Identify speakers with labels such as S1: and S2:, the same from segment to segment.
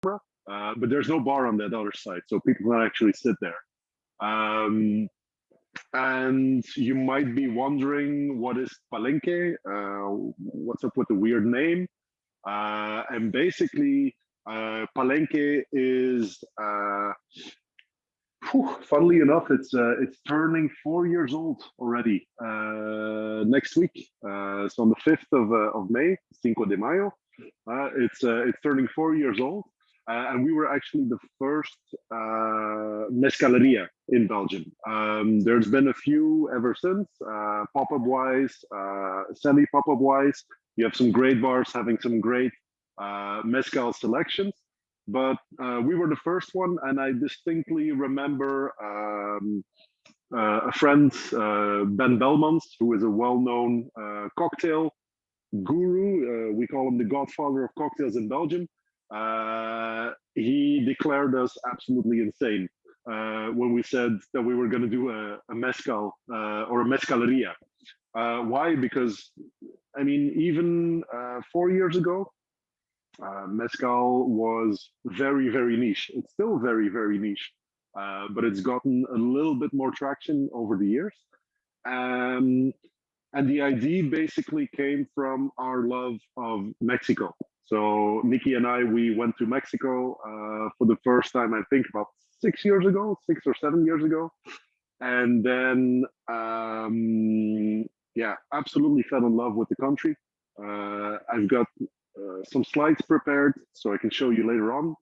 S1: but there's no bar on that other side, so people can actually sit there. And you might be wondering, what is Palenque? What's up with the weird name? And basically, Palenque is, funnily enough, it's turning 4 years old already next week. So on the 5th of May, Cinco de Mayo, it's turning 4 years old. And we were actually the first mezcaleria in Belgium. There's been a few ever since, pop-up wise, semi-pop-up wise. You have some great bars having some great mezcal selections, but we were the first one, and I distinctly remember a friend, Ben Belmont, who is a well-known cocktail guru. We call him the godfather of cocktails in Belgium. He declared us absolutely insane when we said that we were going to do a mezcal or a mezcaleria. Why? Because, I mean, even 4 years ago, mezcal was very, very niche. It's still very, very niche, but it's gotten a little bit more traction over the years. And the idea basically came from our love of Mexico. So Nikki and I, we went to Mexico for the first time, I think about 6 years ago, 6 or 7 years ago. And then, yeah, absolutely fell in love with the country. I've got some slides prepared so I can show you later on.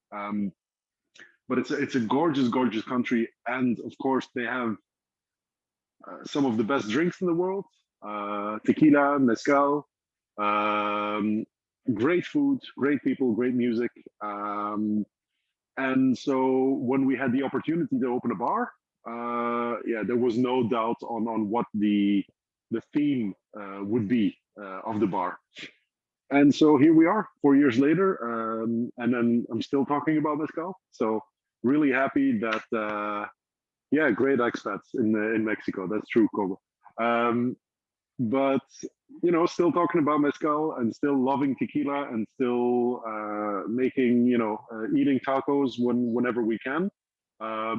S1: But it's a gorgeous, gorgeous country. And of course, they have some of the best drinks in the world. Tequila, mezcal, great food, great people, great music. And so when we had the opportunity to open a bar, yeah, there was no doubt on what the theme would be of the bar. And so here we are 4 years later, and then I'm still talking about mezcal. So really happy that, yeah, great expats in Mexico. That's true, Kobo. But, you know, still talking about mezcal and still loving tequila and still making, you know, eating tacos whenever we can,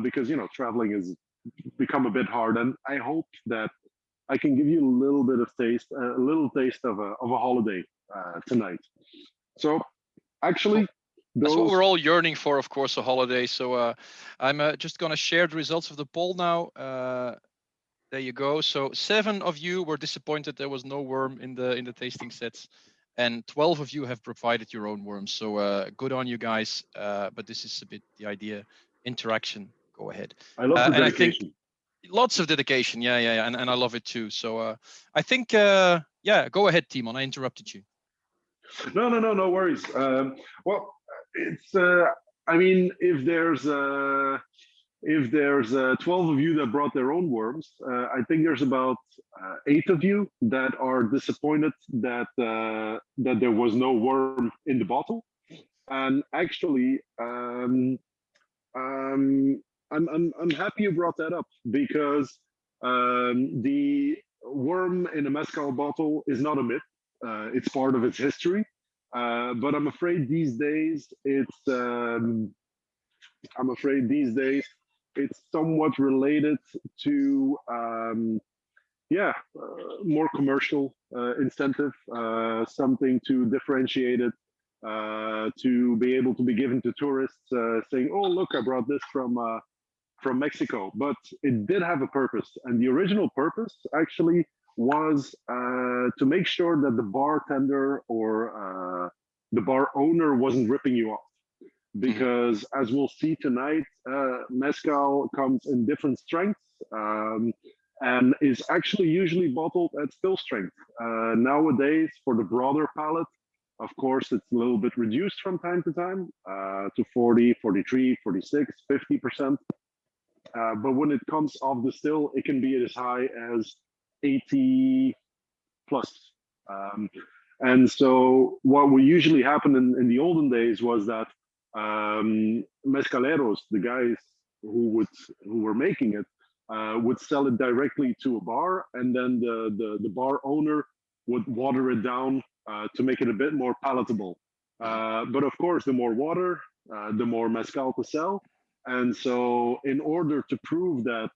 S1: because, you know, traveling has become a bit hard. And I hope that I can give you a little bit of taste, a little taste of a holiday tonight. So actually,
S2: that's what we're all yearning for, of course, a holiday. So I'm just going to share the results of the poll now. There you go. So 7 of you were disappointed there was no worm in the tasting sets, and 12 of you have provided your own worms. So good on you guys. But this is a bit the idea, interaction. Go ahead.
S1: I love the dedication.
S2: And I think lots of dedication. Yeah. And I love it too. So I think, yeah, go ahead, Timon. I interrupted you.
S1: No worries. Well, it's, I mean, if there's 12 of you that brought their own worms, I think there's about 8 of you that are disappointed that that there was no worm in the bottle. And actually, I'm happy you brought that up, because the worm in a mezcal bottle is not a myth. It's part of its history. But I'm afraid these days it's somewhat related to more commercial incentive, something to differentiate it, to be able to be given to tourists, saying, "Oh, look, I brought this from Mexico." But it did have a purpose, and the original purpose actually was to make sure that the bartender or the bar owner wasn't ripping you off. Because as we'll see tonight, mezcal comes in different strengths and is actually usually bottled at still strength. Nowadays, for the broader palate, of course, it's a little bit reduced from time to time to 40, 43, 46, 50%. But when it comes off the still, it can be as high as 80 plus. And so what would usually happen in the olden days was that mezcaleros, the guys who were making it, would sell it directly to a bar, and then the bar owner would water it down to make it a bit more palatable. But of course, the more water, the more mezcal to sell. And so, in order to prove that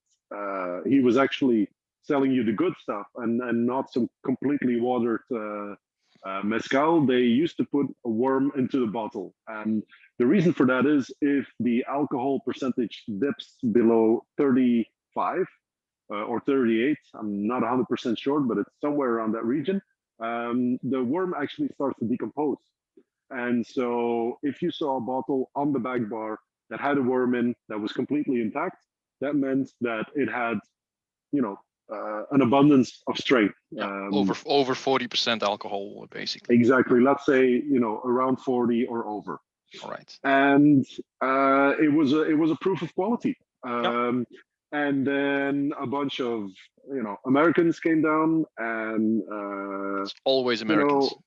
S1: he was actually selling you the good stuff and not some completely watered mezcal, they used to put a worm into the bottle. And the reason for that is if the alcohol percentage dips below 35 or 38, I'm not 100% sure, but it's somewhere around that region, the worm actually starts to decompose. And so if you saw a bottle on the back bar that had a worm in that was completely intact, that meant that it had, you know, an abundance of strength.
S2: Over 40% alcohol, basically.
S1: Exactly. Let's say, you know, around 40 or over.
S2: All right.
S1: And it was a proof of quality. And then a bunch of, you know, Americans came down, and
S2: it's always Americans.
S1: You know,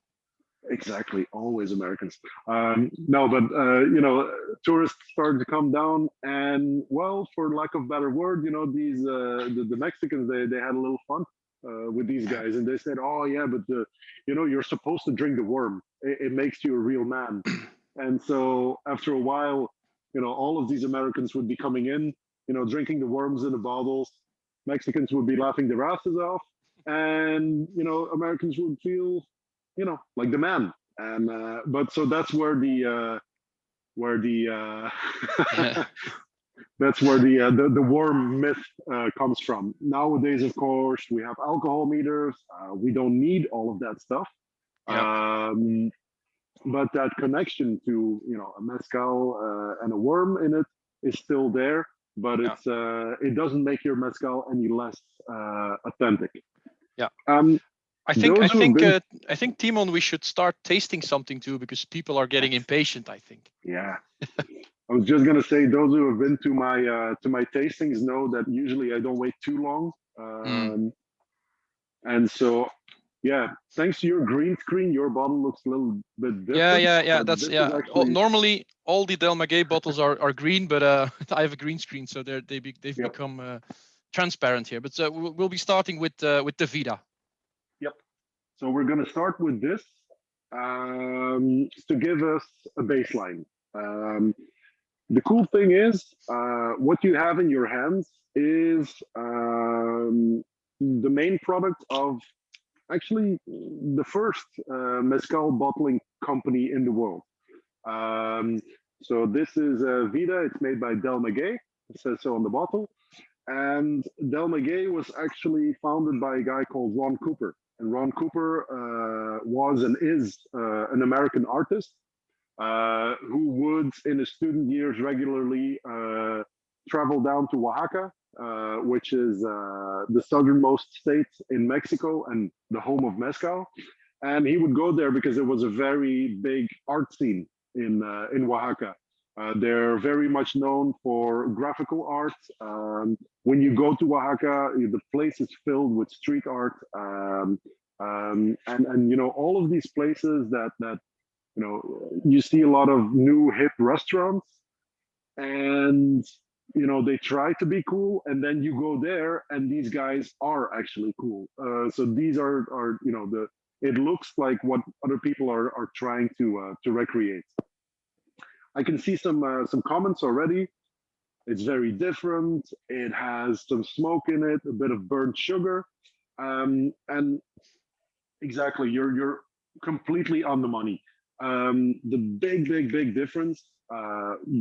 S1: exactly, always Americans. No, but you know, tourists started to come down, and well, for lack of better word, you know, these the Mexicans, they had a little fun with these guys, and they said, oh yeah, but you know, you're supposed to drink the worm. It makes you a real man. And so after a while, you know, all of these Americans would be coming in, you know, drinking the worms in the bottles. Mexicans would be laughing their asses off, and you know, Americans would feel, you know, like the man. And but so that's where the that's where the worm myth comes from. Nowadays, of course, we have alcohol meters. We don't need all of that stuff. But that connection to, you know, a mezcal and a worm in it is still there. But it's it doesn't make your mezcal any less authentic.
S2: Yeah. I think Timon, we should start tasting something too, because people are getting impatient, I think.
S1: Yeah. I was just gonna say, those who have been to my tastings know that usually I don't wait too long. And so yeah, thanks to your green screen, your bottle looks a little bit different.
S2: Yeah. That's actually... Normally, all the Del Maguey bottles are green, but I have a green screen, so they've become transparent here. But we'll be starting with the Vida.
S1: Yep. So we're going to start with this to give us a baseline. The cool thing is, what you have in your hands is the main product of actually the first mezcal bottling company in the world. So this is Vida. It's made by Del Maguey. It says so on the bottle. And Del Maguey was actually founded by a guy called Ron Cooper. And Ron Cooper was and is an American artist who would, in his student years, regularly travel down to Oaxaca, which is the southernmost state in Mexico and the home of mezcal. And he would go there because it was a very big art scene in Oaxaca. They're very much known for graphical art. When you go to Oaxaca, the place is filled with street art, and you know, all of these places that you know, you see a lot of new hip restaurants, and you know, they try to be cool, and then you go there, and these guys are actually cool. So these are you know, it looks like what other people are trying to recreate. I can see some comments already. It's very different. It has some smoke in it, a bit of burnt sugar, and exactly, you're completely on the money. The big difference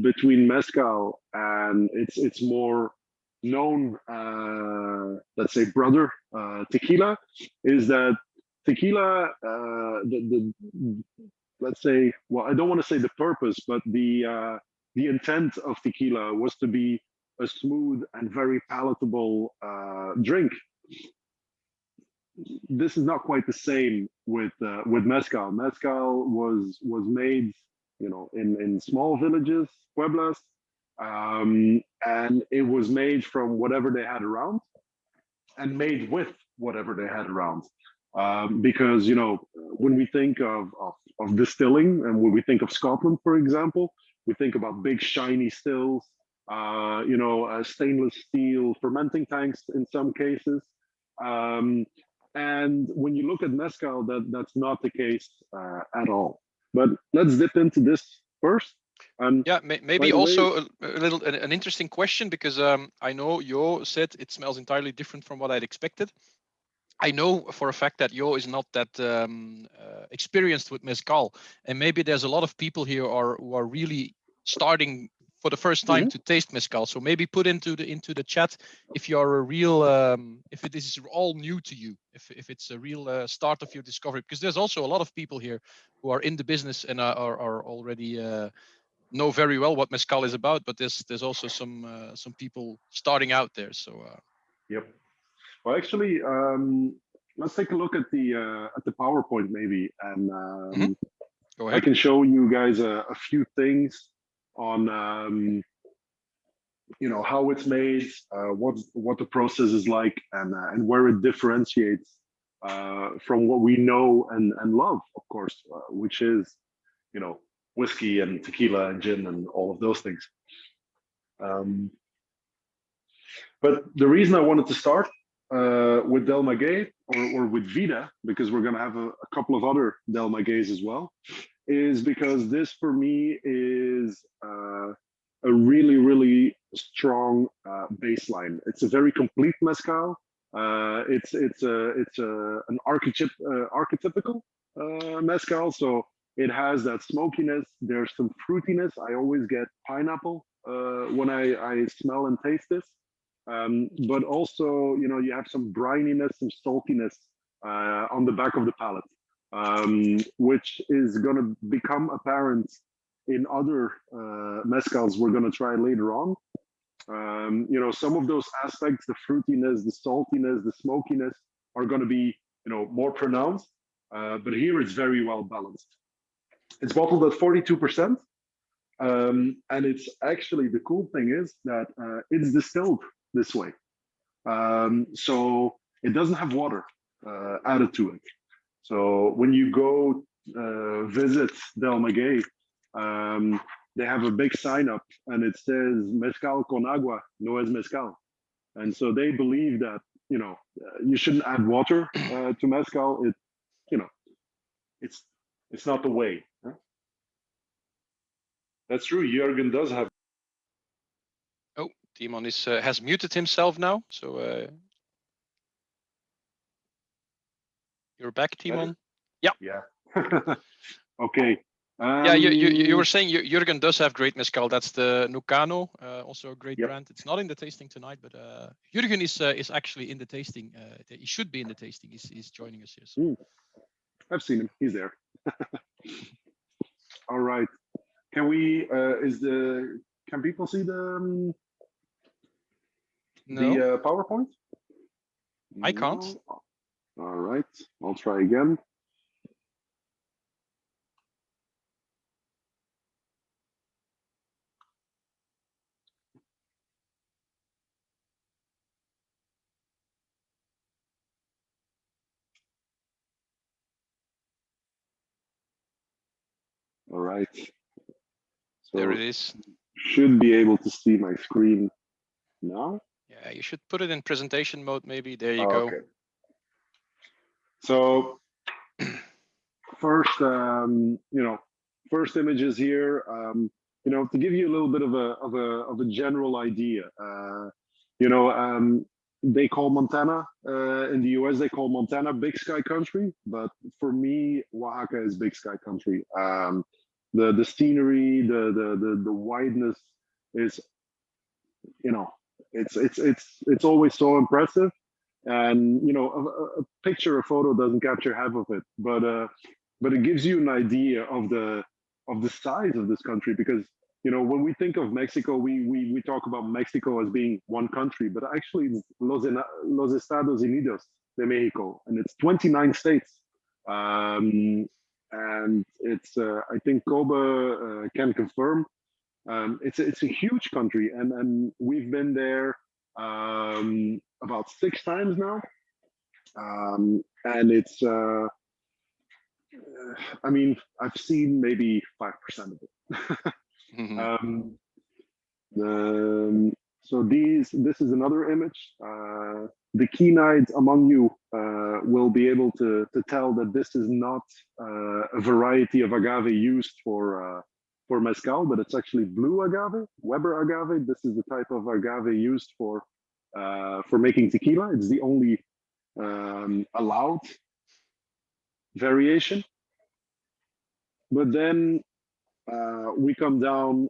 S1: between mezcal and its more known, let's say, brother tequila, is that tequila, let's say, well, I don't want to say the purpose, but the intent of tequila was to be a smooth and very palatable drink. This is not quite the same with mezcal. Mezcal was made, you know, in small villages, pueblas, and it was made from whatever they had around, and made with whatever they had around. Because, you know, when we think of distilling, and when we think of Scotland, for example, we think about big shiny stills, you know, stainless steel fermenting tanks in some cases. And when you look at mezcal, that's not the case at all. But let's dip into this first.
S2: Yeah,
S1: By
S2: maybe
S1: the way,
S2: also a little an interesting question, because I know Jo said it smells entirely different from what I'd expected. I know for a fact that Jo is not that experienced with mezcal, and maybe there's a lot of people here who are really starting for the first time to taste mezcal. So maybe put into the chat if you are a real if this is all new to you, if it's a real start of your discovery, because there's also a lot of people here who are in the business and are already know very well what mezcal is about, but there's also some people starting out there. So
S1: yep. Well, actually, let's take a look at the PowerPoint maybe, and
S2: go
S1: I
S2: ahead.
S1: can show you guys a few things on how it's made, what the process is like, and where it differentiates from what we know and love, of course, which is whiskey and tequila and gin and all of those things. But the reason I wanted to start with Del Maguey or with Vida, because we're going to have a couple of other Del Magueys as well, is because this for me is a really, really strong baseline. It's a very complete mezcal. It's an archetypical mezcal, so it has that smokiness. There's some fruitiness. I always get pineapple when I smell and taste this. But also, you have some brininess, some saltiness on the back of the palate, which is going to become apparent in other mezcals we're going to try later on. Some of those aspects, the fruitiness, the saltiness, the smokiness, are going to be, more pronounced. But here it's very well balanced. It's bottled at 42%. And it's actually, the cool thing is that it's distilled this way. So it doesn't have water added to it. So when you go visit Del Maguey, they have a big sign up and it says mezcal con agua no es mezcal. And so they believe that, you shouldn't add water to mezcal. It's not the way. Huh? That's true. Jürgen does have.
S2: Oh, Timon has muted himself now, so you're back, Timon. Yeah.
S1: Yeah. Okay.
S2: Yeah, you were saying Jürgen does have great mezcal. That's the Nucano, also a great brand. It's not in the tasting tonight, but Jürgen is actually in the tasting. He should be in the tasting. He's joining us here. So.
S1: I've seen him. He's there. All right. Can we? Can people see the PowerPoint?
S2: I can't.
S1: No? All right. I'll try again. All right. So
S2: there it is.
S1: Should be able to see my screen now.
S2: Yeah, you should put it in presentation mode, maybe. There you go.
S1: Okay. So first, first images here. To give you a little bit of a general idea. They call Montana in the US. They call Montana Big Sky Country, but for me, Oaxaca is Big Sky Country. The scenery, the wideness is, it's always so impressive. And a picture, a photo doesn't capture half of it, but it gives you an idea of the size of this country, because when we think of Mexico, we talk about Mexico as being one country, but actually it's Los Estados Unidos de Mexico, and it's 29 states. And it's I think Kobe can confirm. It's a huge country, and we've been there about 6 times now, and it's I mean, I've seen maybe 5% of it. So this is another image. The keen-eyed among you will be able to tell that this is not a variety of agave used for for mezcal, but it's actually blue agave, Weber agave. This is the type of agave used for making tequila. It's the only allowed variation. But then we come down,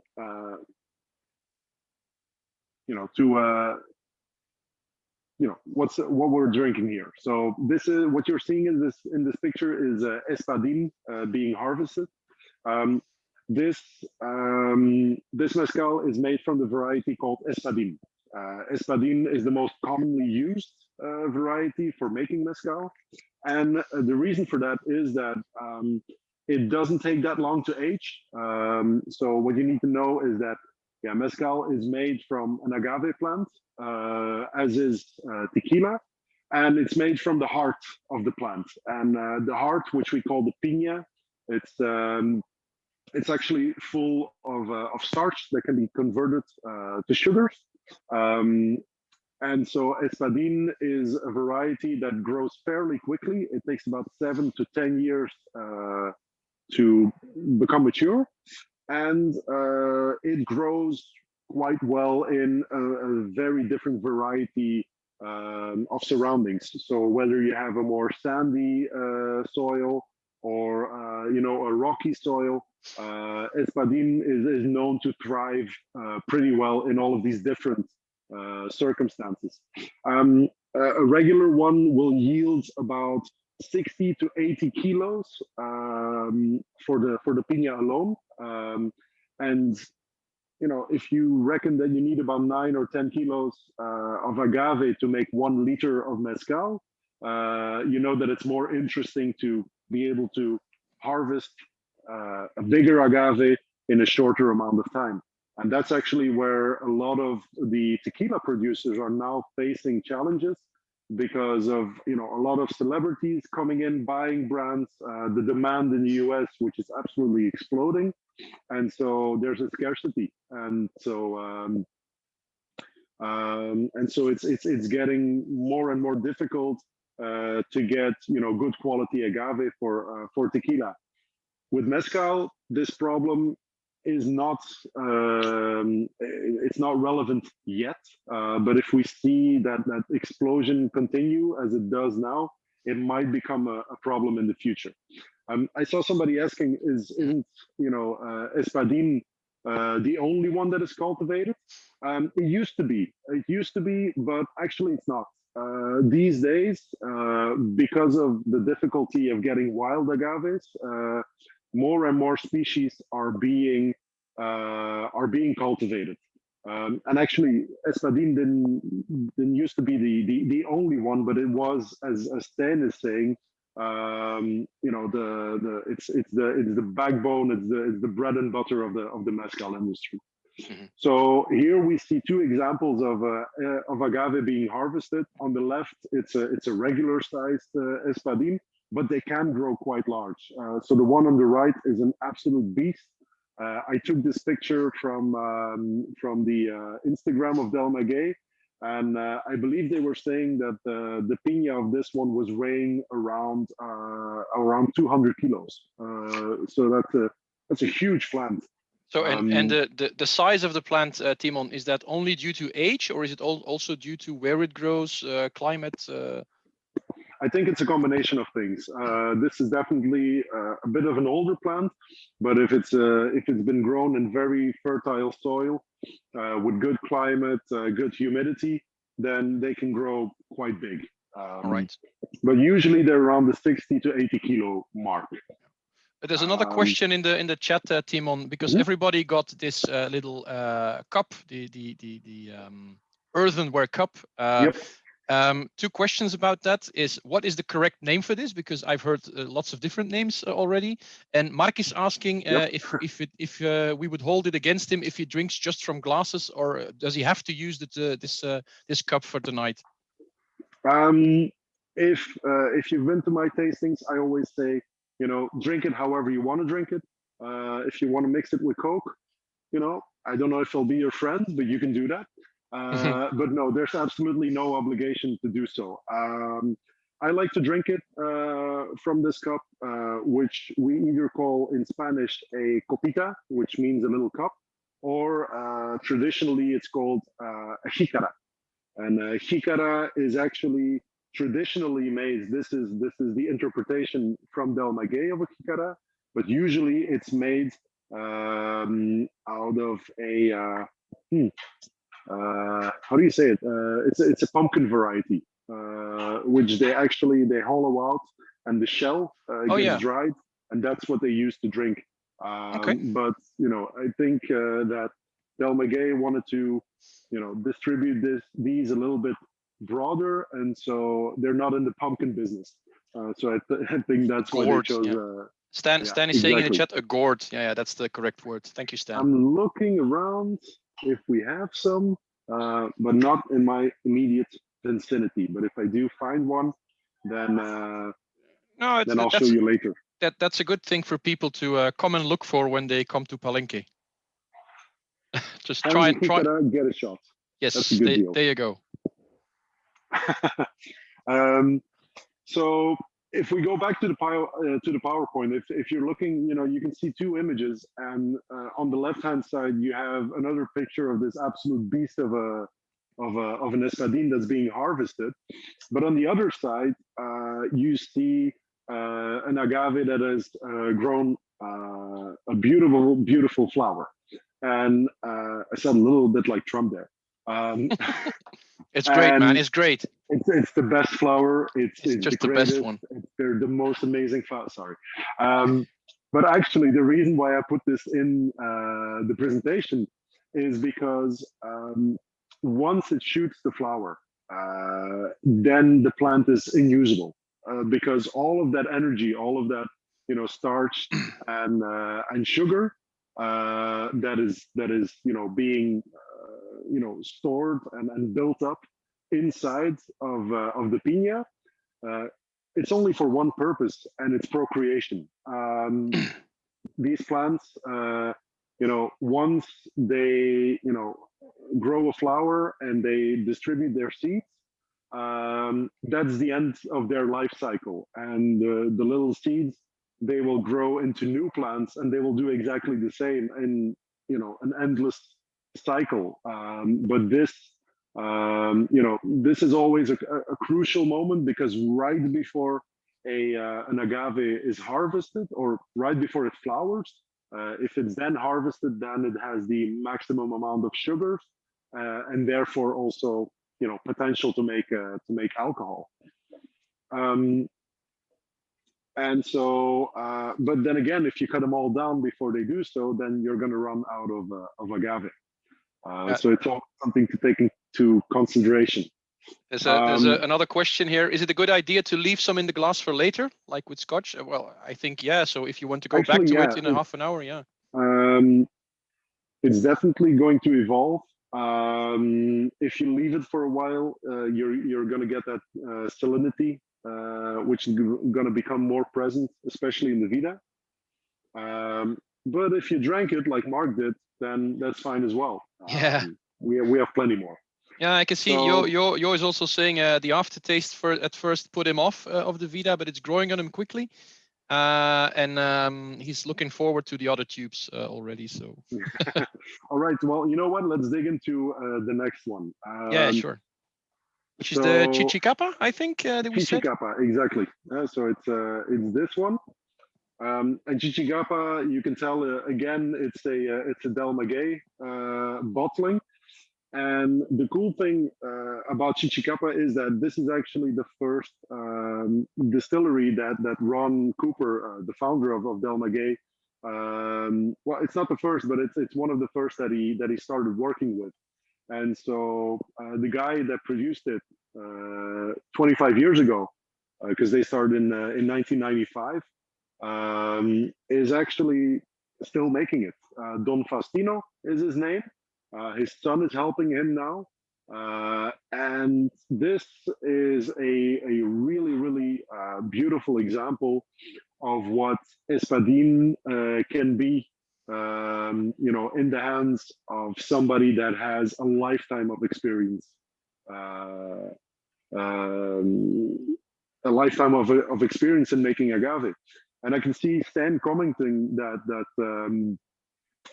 S1: to what we're drinking here. So this is what you're seeing in this picture is espadin being harvested. This mezcal is made from the variety called espadin. Espadin is the most commonly used variety for making mezcal, and the reason for that is that it doesn't take that long to age. So what you need to know is that mezcal is made from an agave plant, as is tequila, and it's made from the heart of the plant. And the heart, which we call the piña, it's actually full of starch that can be converted to sugars. And so espadin is a variety that grows fairly quickly. It takes about 7 to 10 years to become mature, and it grows quite well in a very different variety of surroundings. So whether you have a more sandy soil or a rocky soil, espadin is known to thrive pretty well in all of these different circumstances. A regular one will yield about 60 to 80 kilos for the piña alone. And if you reckon that you need about 9 or 10 kilos of agave to make 1 liter of mezcal, that it's more interesting to be able to harvest a bigger agave in a shorter amount of time. And that's actually where a lot of the tequila producers are now facing challenges, because of a lot of celebrities coming in, buying brands, the demand in the US, which is absolutely exploding, and so there's a scarcity, and so it's getting more and more difficult to get good quality agave for tequila. With mezcal, this problem is not it's not relevant yet, but if we see that explosion continue as it does now, it might become a problem in the future. I saw somebody asking, isn't espadin the only one that is cultivated? It used to be, but actually it's not. These days, because of the difficulty of getting wild agaves, more and more species are being cultivated, and actually espadin didn't used to be the only one, but it was, as Stan is saying, it's the backbone, it's the bread and butter of the mezcal industry. Mm-hmm. So here we see 2 examples of agave being harvested. On the left, it's a regular sized espadin, but they can grow quite large. So the one on the right is an absolute beast. I took this picture from the Instagram of Del Maguey, and I believe they were saying that the piña of this one was weighing around 200 kilos. So that's a huge plant.
S2: So and the size of the plant, Timon, is that only due to age, or is it also due to where it grows, climate?
S1: I think it's a combination of things. This is definitely a bit of an older plant, but if it's been grown in very fertile soil with good climate, good humidity, then they can grow quite big.
S2: All right.
S1: But usually they're around the 60 to 80 kilo mark.
S2: But there's another question in the chat, Timon, because everybody got this little cup, the earthenware cup.
S1: Yep.
S2: 2 questions about that is, what is the correct name for this? Because I've heard lots of different names already. And Mark is asking if we would hold it against him if he drinks just from glasses, or does he have to use this cup for tonight?
S1: If you've been to my tastings, I always say, drink it however you want to drink it. If you want to mix it with Coke, I don't know if I'll be your friend, but you can do that. But no, there's absolutely no obligation to do so. I like to drink it from this cup, which we either call in Spanish a copita, which means a little cup, or traditionally it's called a jicara. And jicara is actually traditionally made. This is the interpretation from Del Maguey of a jicara, but usually it's made out of a how do you say it? It's a pumpkin variety, which they hollow out, and the shell gets dried, and that's what they use to drink. But I think that Del Maguey wanted to, distribute these a little bit broader, and so they're not in the pumpkin business. So I think that's why they chose.
S2: Stan is saying in the chat a gourd. Yeah, that's the correct word. Thank you, Stan.
S1: I'm looking around if we have some, but not in my immediate vicinity. But if I do find one, then I'll show you later.
S2: That's a good thing for people to come and look for when they come to Palenque. Just try and
S1: get a shot.
S2: Yes, that's a good deal. There you go.
S1: So if we go back to the PowerPoint, if you're looking, you can see two images, and on the left-hand side you have another picture of this absolute beast of an espadín that's being harvested, but on the other side you see an agave that has grown a beautiful flower, and I said a little bit like Trump there.
S2: It's great, man. It's great.
S1: It's the best flower. It's
S2: just the best one.
S1: They're the most amazing flower. Sorry. But actually, the reason why I put this in the presentation is because once it shoots the flower, then the plant is unusable because all of that energy, all of that starch and sugar that is being stored and built up inside of the piña, it's only for one purpose, and it's procreation. These plants, once they grow a flower and they distribute their seeds, that's the end of their life cycle, and the little seeds, they will grow into new plants, and they will do exactly the same in an endless cycle. But this this is always a crucial moment, because right before an agave is harvested, or right before it flowers, if it's then harvested, then it has the maximum amount of sugars, and therefore also potential to make alcohol. And so, but then again, if you cut them all down before they do so, then you're going to run out of agave. So it's all something to take into consideration.
S2: There's another question here. Is it a good idea to leave some in the glass for later, like with Scotch? Well, I think, yeah. So if you want to go back to it in a half an hour, yeah.
S1: It's definitely going to evolve. If you leave it for a while, you're going to get that salinity, which is going to become more present, especially in the Vida. But if you drank it like Mark did, then that's fine as well.
S2: Yeah,
S1: we have plenty more.
S2: Yeah, I can see Yo is also saying the aftertaste at first put him off of the Vida, but it's growing on him quickly. And he's looking forward to the other tubes already. So,
S1: all right. Well, you know what? Let's dig into the next one.
S2: Yeah, sure. Which is the Chichicapa, I think.
S1: Chichicapa, exactly. So it's this one. And Chichicapa, you can tell again, it's a Del Maguey bottling. And the cool thing about Chichicapa is that this is actually the first distillery that Ron Cooper, the founder of Del Maguey, well, it's not the first, but it's one of the first that he started working with. And so the guy that produced it 25 years ago, because they started in 1995, is actually still making it. Don Faustino is his name. His son is helping him now. And this is a really, really beautiful example of what espadín can be, in the hands of somebody that has a lifetime of experience. lifetime of experience in making agave. And I can see Stan commenting that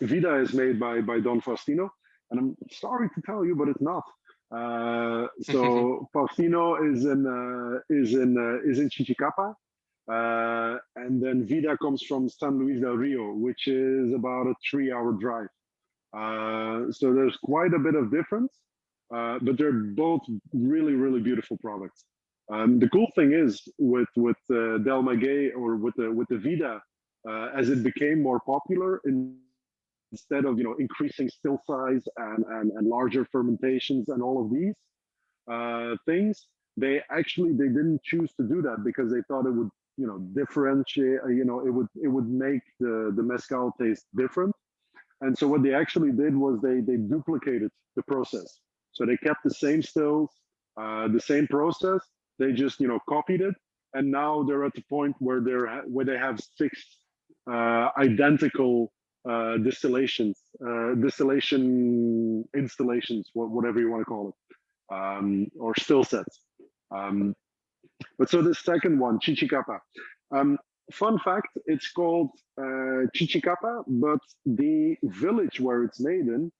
S1: Vida is made by Don Faustino, and I'm sorry to tell you, but it's not. So Faustino is in Chichicapa, and then Vida comes from San Luis del Rio, which is about a 3-hour drive. So there's quite a bit of difference, but they're both really, really beautiful products. The cool thing is with Del Maguey or with the Vida, as it became more popular, instead of increasing still size and larger fermentations and all of these things, they didn't choose to do that because they thought it would differentiate. It would make the mezcal taste different. And so what they actually did was they duplicated the process. So they kept the same stills, the same process. They just copied it, and now they're at the point where they have 6 identical distillation installations, whatever you want to call it, or still sets. But so the second one, Chichicapa. Fun fact, it's called Chichicapa, but the village where it's made in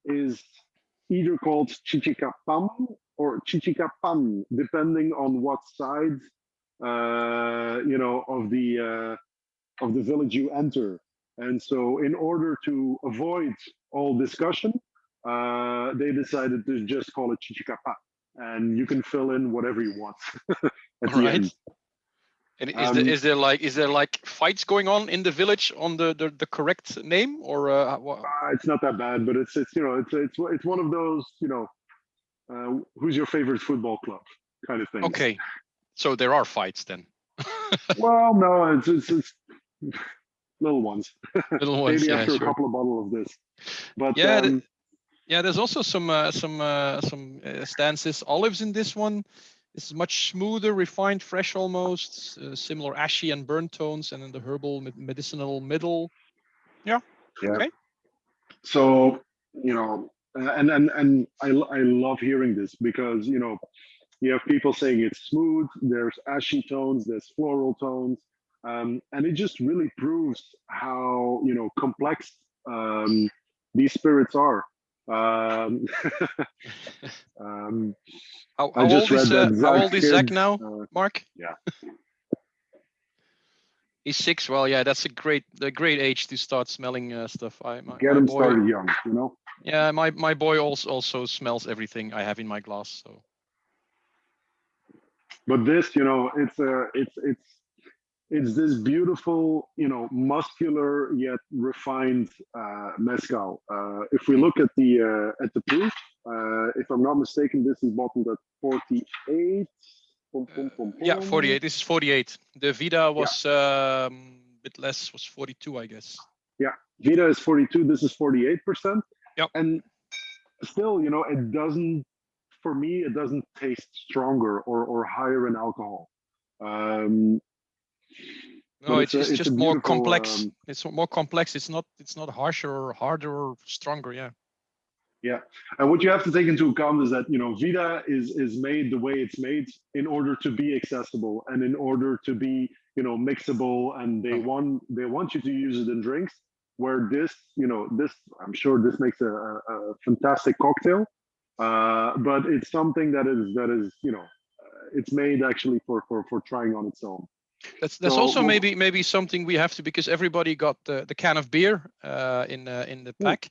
S1: is either called Chichicapam or Chichicapan, depending on what side of the village you enter. And so in order to avoid all discussion, they decided to just call it Chichicapa, and you can fill in whatever you want at the end.
S2: And is there like fights going on in the village on the correct name, or
S1: it's not that bad, but it's one of those who's your favorite football club kind of things.
S2: Okay, so there are fights then.
S1: Well, no, it's little ones.
S2: Little ones.
S1: Maybe
S2: yeah,
S1: after
S2: sure.
S1: a couple of bottles of this. But
S2: yeah, there's also some stances olives in this one. This is much smoother, refined, fresh almost, similar ashy and burnt tones, and then the herbal medicinal middle. Yeah. Okay.
S1: So and I love hearing this because you have people saying it's smooth. There's ashy tones. There's floral tones, and it just really proves how complex these spirits are.
S2: How old is Zach now, Mark?
S1: Yeah.
S2: He's 6. Well, yeah, that's a great age to start smelling stuff.
S1: Get him started young,
S2: Yeah, my boy also smells everything I have in my glass. So.
S1: But this, it's this beautiful, muscular yet refined mezcal. If we look at the proof, if I'm not mistaken, this is bottled at 48.
S2: Yeah, 48. This is 48. The Vida was a bit less, was 42, I guess.
S1: Yeah, Vida is 42. This is 48%.
S2: Yeah.
S1: And still, it doesn't. For me, it doesn't taste stronger or higher in alcohol.
S2: No, it's just more complex. It's more complex. It's not harsher or harder or stronger. Yeah.
S1: Yeah, and what you have to take into account is that Vida is made the way it's made in order to be accessible and in order to be mixable, and they want you to use it in drinks. Where this I'm sure this makes a fantastic cocktail, but it's something that is it's made actually for trying on its own.
S2: That's also maybe something we have to, because everybody got the can of beer in the pack.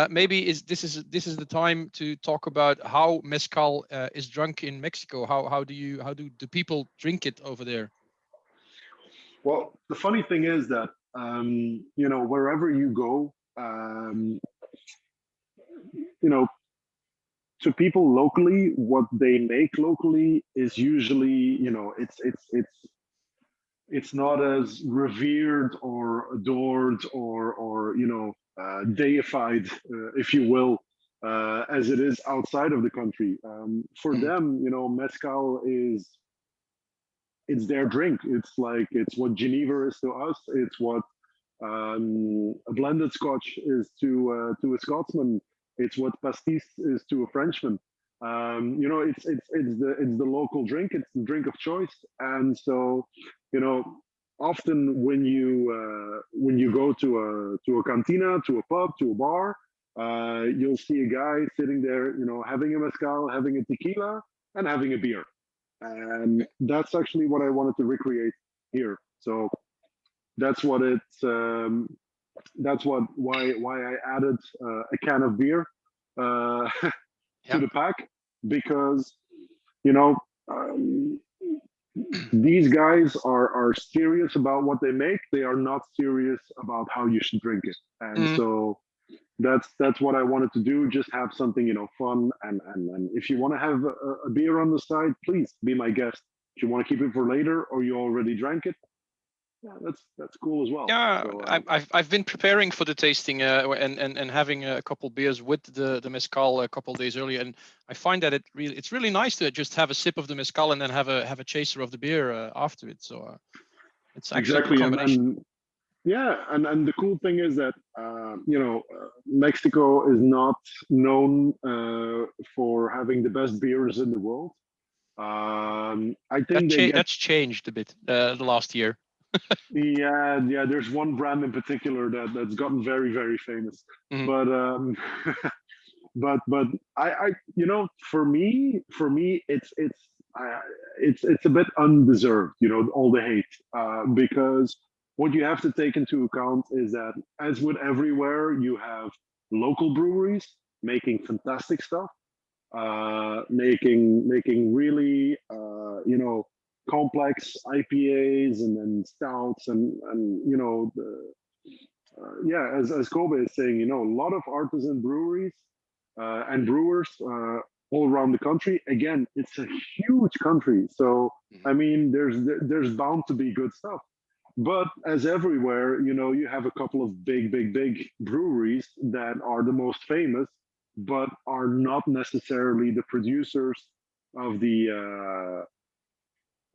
S2: Maybe this is the time to talk about how mezcal is drunk in Mexico. How do the people drink it over there?
S1: Well, the funny thing is that wherever you go, to people locally, what they make locally is usually it's not as revered or adored or deified, if you will, as it is outside of the country. For them, mezcal it's their drink. It's what Geneva is to us. It's what a blended Scotch is to a Scotsman. It's what pastis is to a Frenchman. You know, it's the local drink. It's the drink of choice, and so, you know, often when you go to a cantina, to a pub, to a bar, you'll see a guy sitting there, you know, having a mezcal, having a tequila, and having a beer, and that's actually what I wanted to recreate here. So that's what it's. That's why I added a can of beer to the pack, because you know, these guys are serious about what they make. They are not serious about how you should drink it, and so that's what I wanted to do. Just have something, you know, fun, and if you want to have a beer on the side, please be my guest. If you want to keep it for later, or you already drank it, yeah, that's cool as well.
S2: Yeah,
S1: So,
S2: I've been preparing for the tasting and having a couple beers with the mezcal a couple days earlier, and I find that it's really nice to just have a sip of the mezcal and then have a chaser of the beer after it. So it's actually a good
S1: exactly,
S2: combination.
S1: and yeah, and the cool thing is that you know, Mexico is not known for having the best beers in the world. I think they get,
S2: That's changed a bit the last year.
S1: yeah. There's one brand in particular that's gotten very famous, but but I you know, for me it's a bit undeserved, you know, all the hate, because what you have to take into account is that, as with everywhere, you have local breweries making fantastic stuff, making really you know, complex IPAs and stouts, and you know, yeah, as Kobe is saying, you know, a lot of artisan breweries and brewers all around the country. Again, it's a huge country, so I mean, there's bound to be good stuff. But as everywhere, you know, you have a couple of big breweries that are the most famous, but are not necessarily the producers of the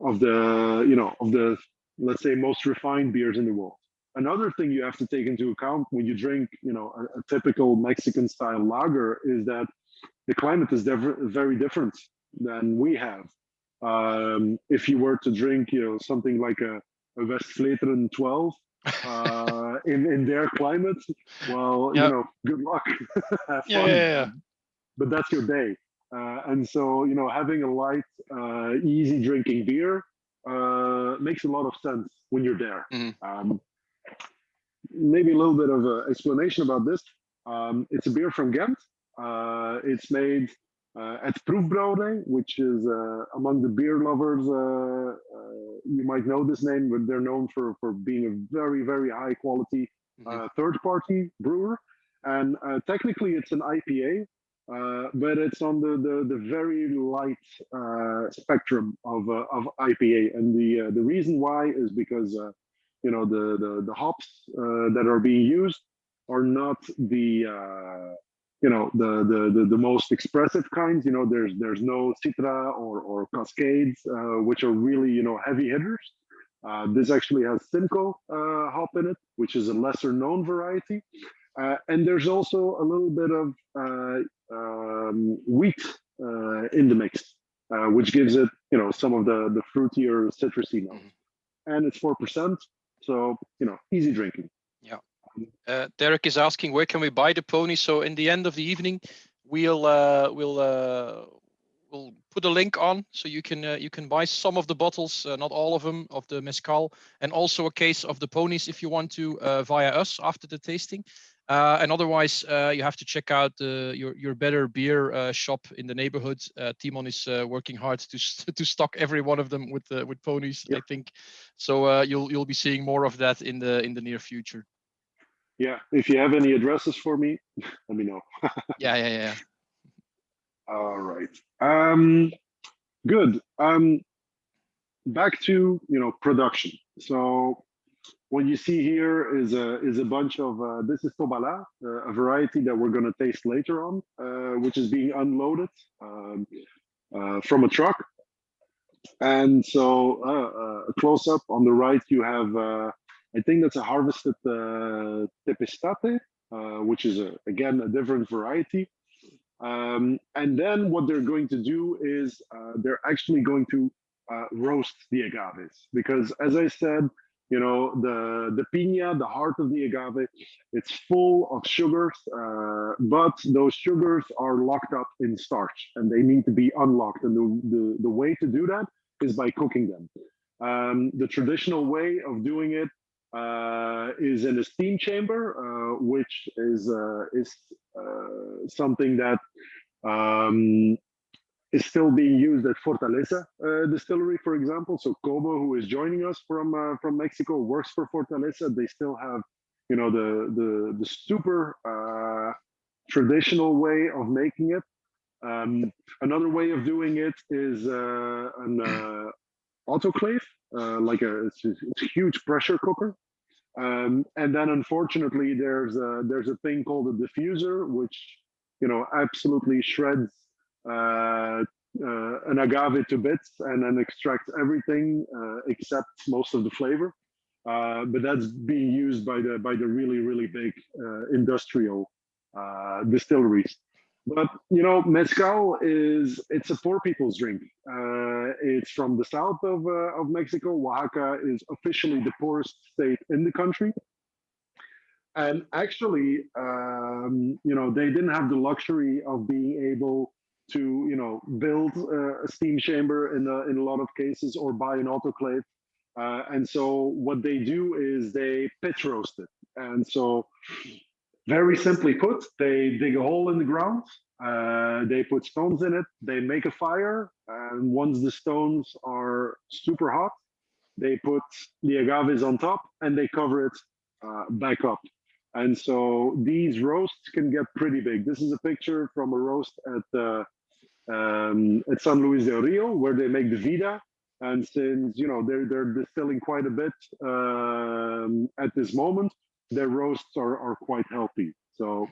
S1: you know, of the, let's say, most refined beers in the world. Another thing you have to take into account when you drink, you know, a typical Mexican style lager is that the climate is very different than we have. If you were to drink, you know, something like a Westvleteren 12 in their climate, well, you know, good luck, have fun.
S2: Yeah.
S1: But that's your day. And so, you know, having a light, easy drinking beer makes a lot of sense when you're there. Maybe a little bit of an explanation about this. It's a beer from Ghent. It's made at Proefbrouwerij, which is among the beer lovers. You might know this name, but they're known for being a very high quality third party brewer. And technically, it's an IPA, but it's on the very light spectrum of IPA. And the reason why is because you know, the hops that are being used are not the you know, the most expressive kinds. You know, there's no Citra or Cascades, which are really, you know, heavy hitters. This actually has Simcoe hop in it, which is a lesser known variety. And there's also a little bit of wheat in the mix, which gives it, you know, some of the fruitier citrusy notes. And it's 4%, so, you know, easy drinking.
S2: Derek is asking, where can we buy the pony? So in the end of the evening, we'll put a link on, so you can buy some of the bottles, not all of them, of the mezcal, and also a case of the ponies if you want to, via us after the tasting. And otherwise, you have to check out your better beer shop in the neighborhood. Timon is working hard to stock every one of them with ponies. I think so. You'll be seeing more of that in the near future.
S1: Yeah, if you have any addresses for me, let me know.
S2: Yeah.
S1: All right. Good. Back to, you know, production. So what you see here is a bunch of this is Tobala, a variety that we're going to taste later on, which is being unloaded from a truck. And so a close up on the right, you have I think that's a harvested Tepestate, which is again a different variety. And then what they're going to do is they're actually going to roast the agaves, because as I said, you know, the piña, the heart of the agave, it's full of sugars, but those sugars are locked up in starch and they need to be unlocked. And the way to do that is by cooking them. The traditional way of doing it is in a steam chamber, which is something that um, is still being used at Fortaleza distillery, for example. So Kobo, who is joining us from Mexico, works for Fortaleza. They still have, you know, the super traditional way of making it. Another way of doing it is an autoclave, it's a huge pressure cooker. And then unfortunately, there's a thing called a diffuser, which, you know, absolutely shreds an agave to bits and then extracts everything except most of the flavor. But that's being used by the really big industrial distilleries. But you know, mezcal it's a poor people's drink. It's from the south of Mexico. Oaxaca is officially the poorest state in the country. And actually, you know, they didn't have the luxury of being able to, you know, build a steam chamber in a lot of cases or buy an autoclave. And so what they do is they pitch roast it. And so very simply put, they dig a hole in the ground, they put stones in it, they make a fire, and once the stones are super hot, they put the agaves on top and they cover it back up. And so these roasts can get pretty big. This is a picture from a roast at San Luis del Rio, where they make the Vida. And since, you know, they're distilling quite a bit at this moment, their roasts are quite healthy. So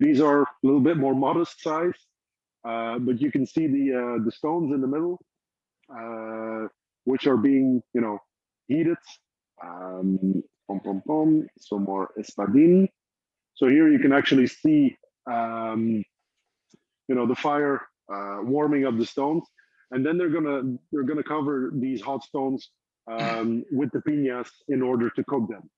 S1: these are a little bit more modest size, but you can see the stones in the middle, which are being, you know, heated. Some more espadin. So here you can actually see, you know, the fire warming up the stones, and then they're gonna cover these hot stones with the piñas in order to cook them.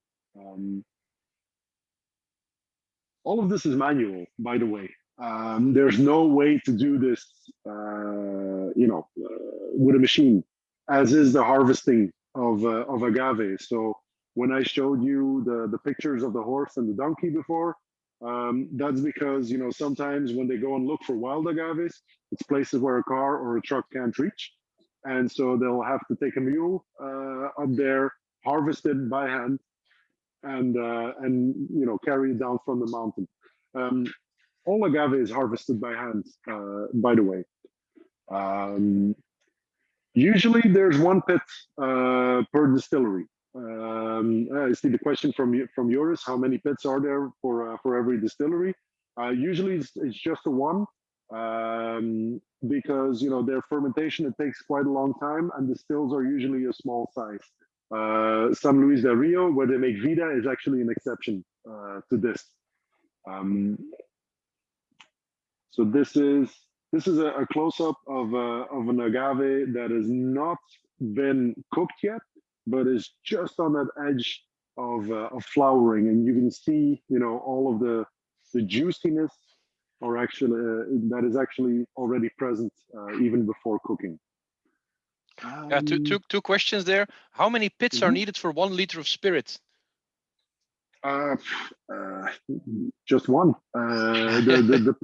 S1: All of this is manual, by the way. There's no way to do this, you know, with a machine, as is the harvesting of agave. So when I showed you the pictures of the horse and the donkey before, that's because, you know, sometimes when they go and look for wild agaves, it's places where a car or a truck can't reach. And so they'll have to take a mule up there, harvest it by hand, and you know, carry it down from the mountain. All agave is harvested by hand, by the way. Usually there's one pit per distillery. I see the question from Joris, how many pits are there for every distillery? Usually it's just the one, because, you know, their fermentation, it takes quite a long time, and the stills are usually a small size. San Luis del Rio, where they make Vida, is actually an exception to this. So this is a close-up of an agave that has not been cooked yet, but is just on that edge of flowering, and you can see, you know, all of the juiciness, or actually that is actually already present even before cooking.
S2: Yeah, two questions there. How many pits are needed for 1 liter of spirit?
S1: Just one. The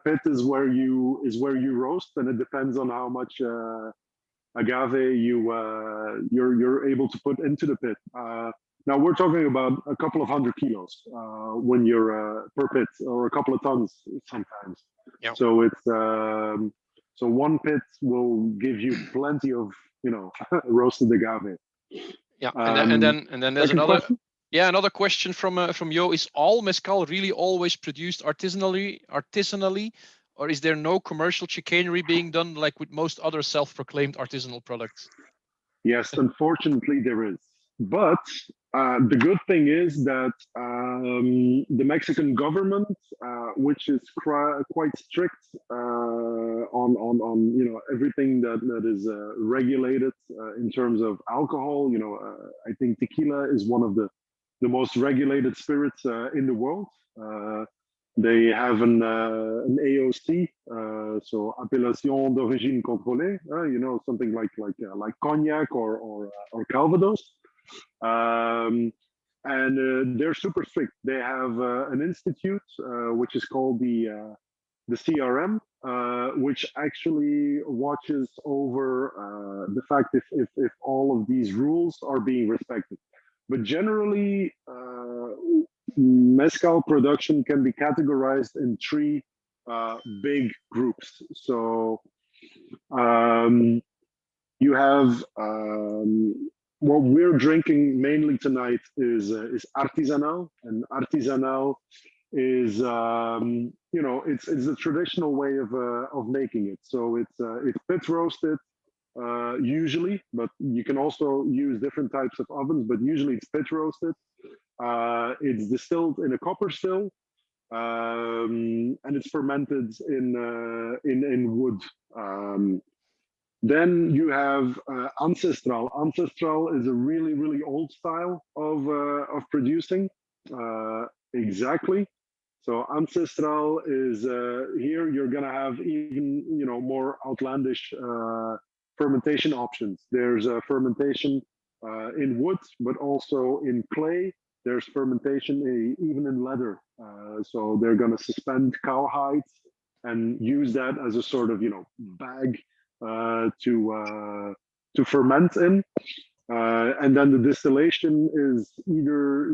S1: pit is where you roast, and it depends on how much agave you're able to put into the pit. Now we're talking about a couple of 100 kilos when you're per pit, or a couple of tons sometimes.
S2: Yeah.
S1: So it's so one pit will give you plenty of, you know, roasted agave.
S2: Yeah, and then there's another.
S1: Question?
S2: Yeah, another question from Yo: is all mezcal really always produced artisanally, or is there no commercial chicanery being done like with most other self-proclaimed artisanal products?
S1: Yes, unfortunately there is, but The good thing is that the Mexican government, which is quite strict on everything that is regulated in terms of alcohol. I think tequila is one of the most regulated spirits in the world. They have an AOC, so appellation d'origine contrôlée. Something like cognac or Calvados. And they're super strict. They have an institute which is called the CRM, which actually watches over the fact if all of these rules are being respected. But generally, mezcal production can be categorized in three big groups. So you have what we're drinking mainly tonight is artisanal, and artisanal is it's the traditional way of making it. So it's pit roasted usually, but you can also use different types of ovens. But usually it's pit roasted. It's distilled in a copper still, and it's fermented in wood. Then you have ancestral. Ancestral is a really, really old style of producing. Exactly. So ancestral is here. You're gonna have even more outlandish fermentation options. There's fermentation in wood, but also in clay. There's fermentation even in leather. So they're gonna suspend cowhides and use that as a sort of bag to ferment in, and then the distillation is either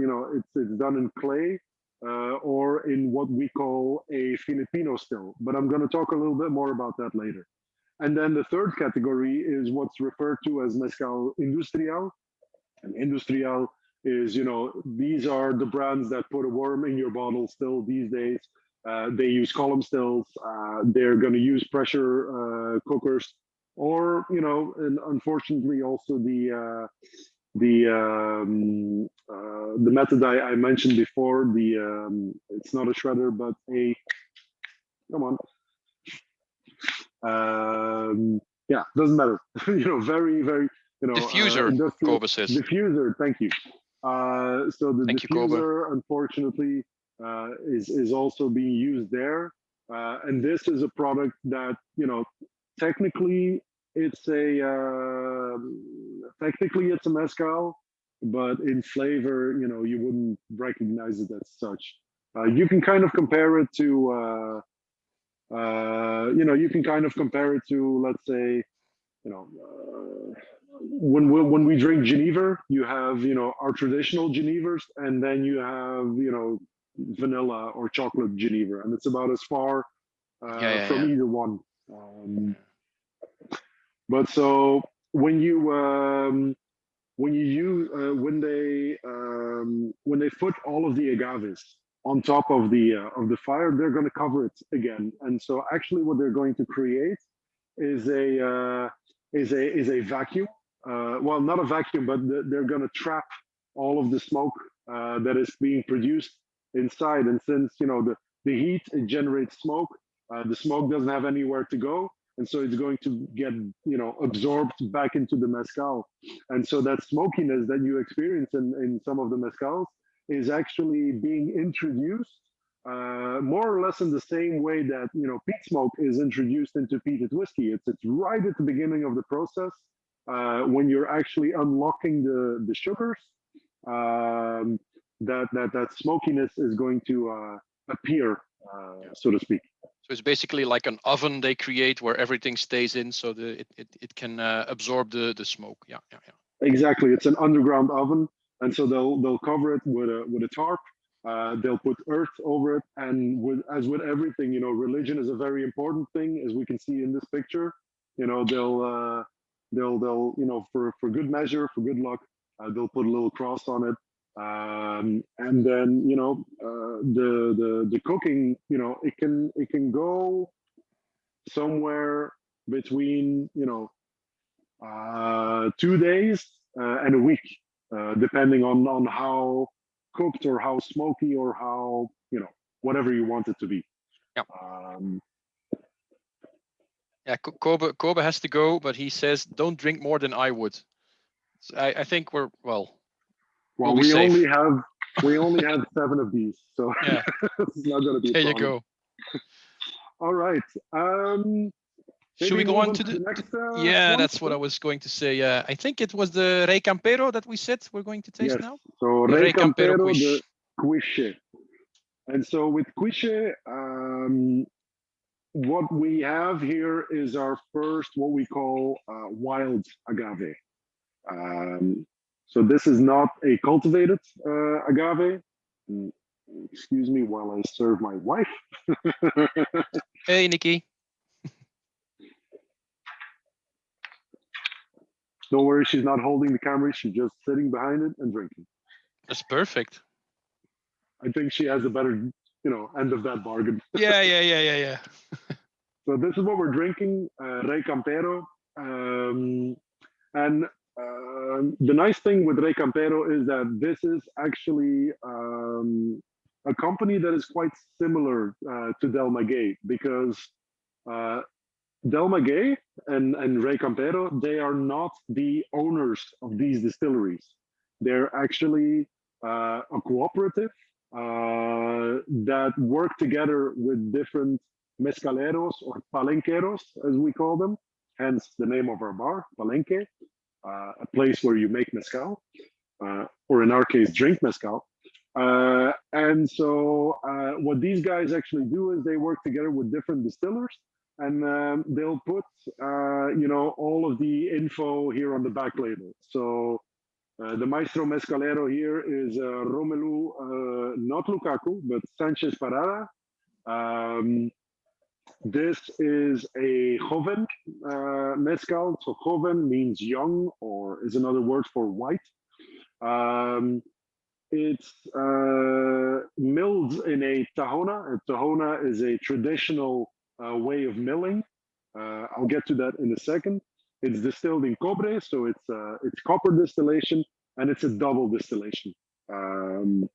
S1: it's done in clay or in what we call a Filipino still. But I'm going to talk a little bit more about that later. And then the third category is what's referred to as Mezcal Industrial. And Industrial is these are the brands that put a worm in your bottle still these days. They use column stills. They're going to use pressure cookers, or and unfortunately also the method I mentioned before. It's not a shredder, but a yeah, doesn't matter. Very very
S2: diffuser.
S1: industrial
S2: Kobe says.
S1: Diffuser. Thank you. So the
S2: Thank
S1: diffuser, you, unfortunately, is also being used there, and this is a product that technically it's a mezcal, but in flavor, you wouldn't recognize it as such. You can kind of compare it to, let's say, when we drink Genever, you have our traditional Genevers, and then you have vanilla or chocolate Genever, and it's about as far from either one. But so when they put all of the agaves on top of the fire, they're going to cover it again, and so actually what they're going to create is a vacuum. Well, not a vacuum, but they're going to trap all of the smoke that is being produced inside. And since the heat, it generates smoke. The smoke doesn't have anywhere to go, and so it's going to get absorbed back into the mezcal. And so that smokiness that you experience in some of the mezcals is actually being introduced more or less in the same way that peat smoke is introduced into peated whiskey. It's right at the beginning of the process when you're actually unlocking the sugars. That smokiness is going to appear, so to speak.
S2: So it's basically like an oven they create where everything stays in, so it can absorb the smoke. Yeah.
S1: Exactly, it's an underground oven, and so they'll cover it with a tarp. They'll put earth over it, and as with everything, religion is a very important thing, as we can see in this picture. They'll for good measure, for good luck, they'll put a little cross on it, and then the cooking, it can go somewhere between 2 days and a week. depending on how cooked or how smoky or how, whatever you want it to be.
S2: Yeah. Yeah, Kobe has to go, but he says don't drink more than I would. So I think we're well.
S1: Well,
S2: we'll
S1: we only have 7 of these, so
S2: yeah,
S1: it's not going to be.
S2: There you go.
S1: All right.
S2: Should we go on to the
S1: next?
S2: yeah,
S1: one?
S2: that's what I was going to say. Yeah, I think it was the Rey Campero that we said we're going to taste now.
S1: So
S2: The
S1: Rey Campero
S2: Cuishe.
S1: the Cuishe. And so with Cuishe, what we have here is our first, what we call wild agave. So this is not a cultivated agave. Excuse me while I serve my wife.
S2: Hey, Nikki.
S1: Don't worry, she's not holding the camera. She's just sitting behind it and drinking.
S2: That's perfect.
S1: I think she has a better, end of that bargain.
S2: Yeah.
S1: So this is what we're drinking, Rey Campero. And the nice thing with Rey Campero is that this is actually a company that is quite similar to Del Maguey, because Del Maguey and Rey Campero, they are not the owners of these distilleries. They're actually a cooperative that work together with different mezcaleros or palenqueros, as we call them, hence the name of our bar, Palenque, a place where you make mezcal, or in our case, drink mezcal. And so what these guys actually do is they work together with different distillers, and they'll put, all of the info here on the back label. So the Maestro Mezcalero here is Romelu, not Lukaku, but Sanchez Parada. This is a joven mezcal. So joven means young, or is another word for white. It's milled in a tahona. A tahona is a traditional way of milling. I'll get to that in a second. It's distilled in cobre, so it's copper distillation, and it's a double distillation. And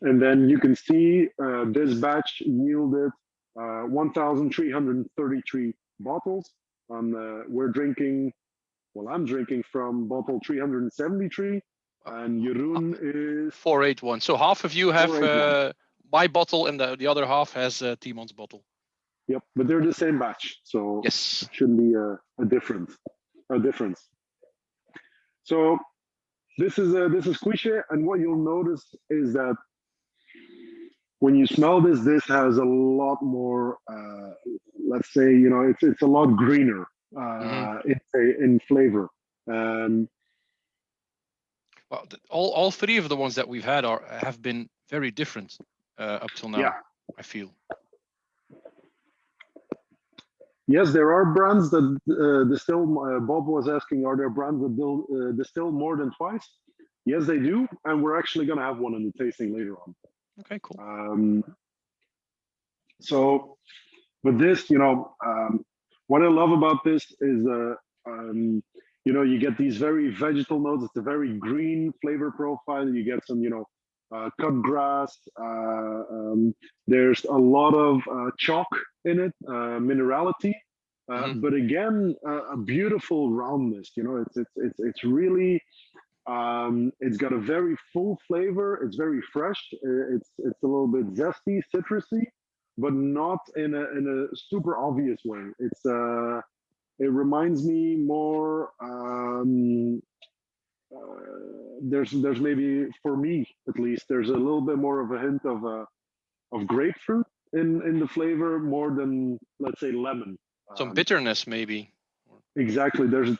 S1: then you can see this batch yielded 1,333 bottles. We're drinking, I'm drinking from bottle 373, and Jeroen is
S2: 481. So half of you have my bottle, and the other half has Timon's bottle.
S1: Yep, but they're the same batch, so
S2: yes,
S1: it shouldn't be a difference. So this is Cuishe, and what you'll notice is that when you smell this, this has a lot more. Let's say it's a lot greener in flavor.
S2: Well, all 3 of the ones that we've had have been very different up till now.
S1: Yeah.
S2: I feel.
S1: Yes, there are brands that distill. Bob was asking, are there brands that distill more than twice? Yes, they do, and we're actually going to have one in the tasting later on.
S2: Okay, cool.
S1: So, but this, what I love about this is, you get these very vegetal notes. It's a very green flavor profile. You get some, cut grass. There's a lot of chalk in it, minerality. But again, a beautiful roundness. It's really. It's got a very full flavor. It's very fresh. It's a little bit zesty, citrusy, but not in a super obvious way. It reminds me more. There's maybe, for me at least, there's a little bit more of a hint of grapefruit in the flavor, more than, let's say, lemon.
S2: Some bitterness maybe.
S1: Exactly. There's a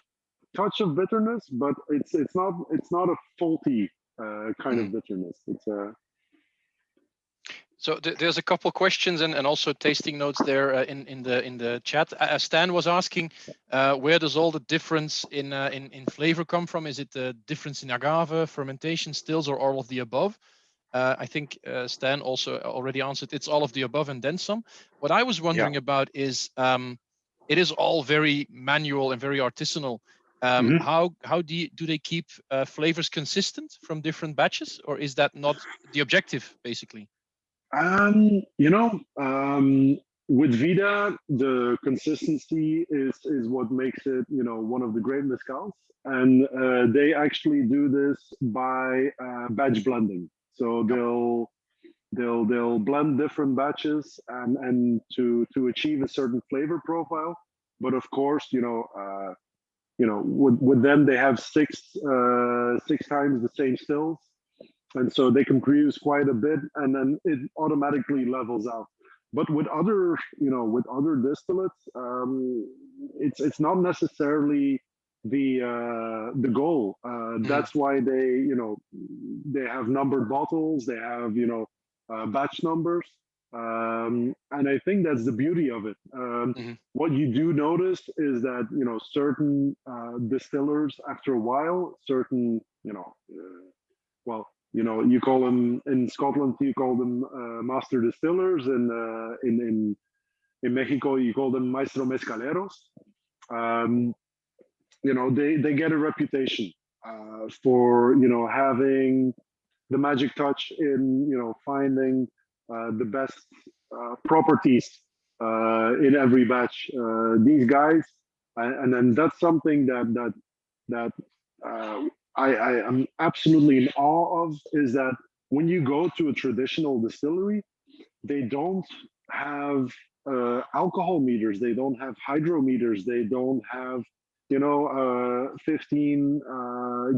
S1: touch of bitterness, but it's not a faulty kind of bitterness. It's
S2: So there's a couple questions and also tasting notes there in the chat. Stan was asking, where does all the difference in flavor come from? Is it the difference in agave, fermentation, stills, or all of the above? I think Stan also already answered. It's all of the above and then some. What I was wondering about is, it is all very manual and very artisanal. How do they keep flavors consistent from different batches, or is that not the objective, basically?
S1: With Vida, the consistency is what makes it, one of the great mezcals. And they actually do this by batch blending. So they'll blend different batches and to achieve a certain flavor profile. But of course, with them they have six times the same stills, and so they can produce quite a bit, and then it automatically levels out. But with other distillates, it's not necessarily the goal. That's why they have numbered bottles, they have batch numbers, and I think that's the beauty of it. What you do notice is that certain distillers, after a while, certain you call them in Scotland, you call them master distillers, and in Mexico you call them maestro mezcaleros. They get a reputation for having the magic touch in finding the best properties in every batch. These guys, and then that's something that I am absolutely in awe of, is that when you go to a traditional distillery, they don't have alcohol meters, they don't have hydrometers, they don't have 15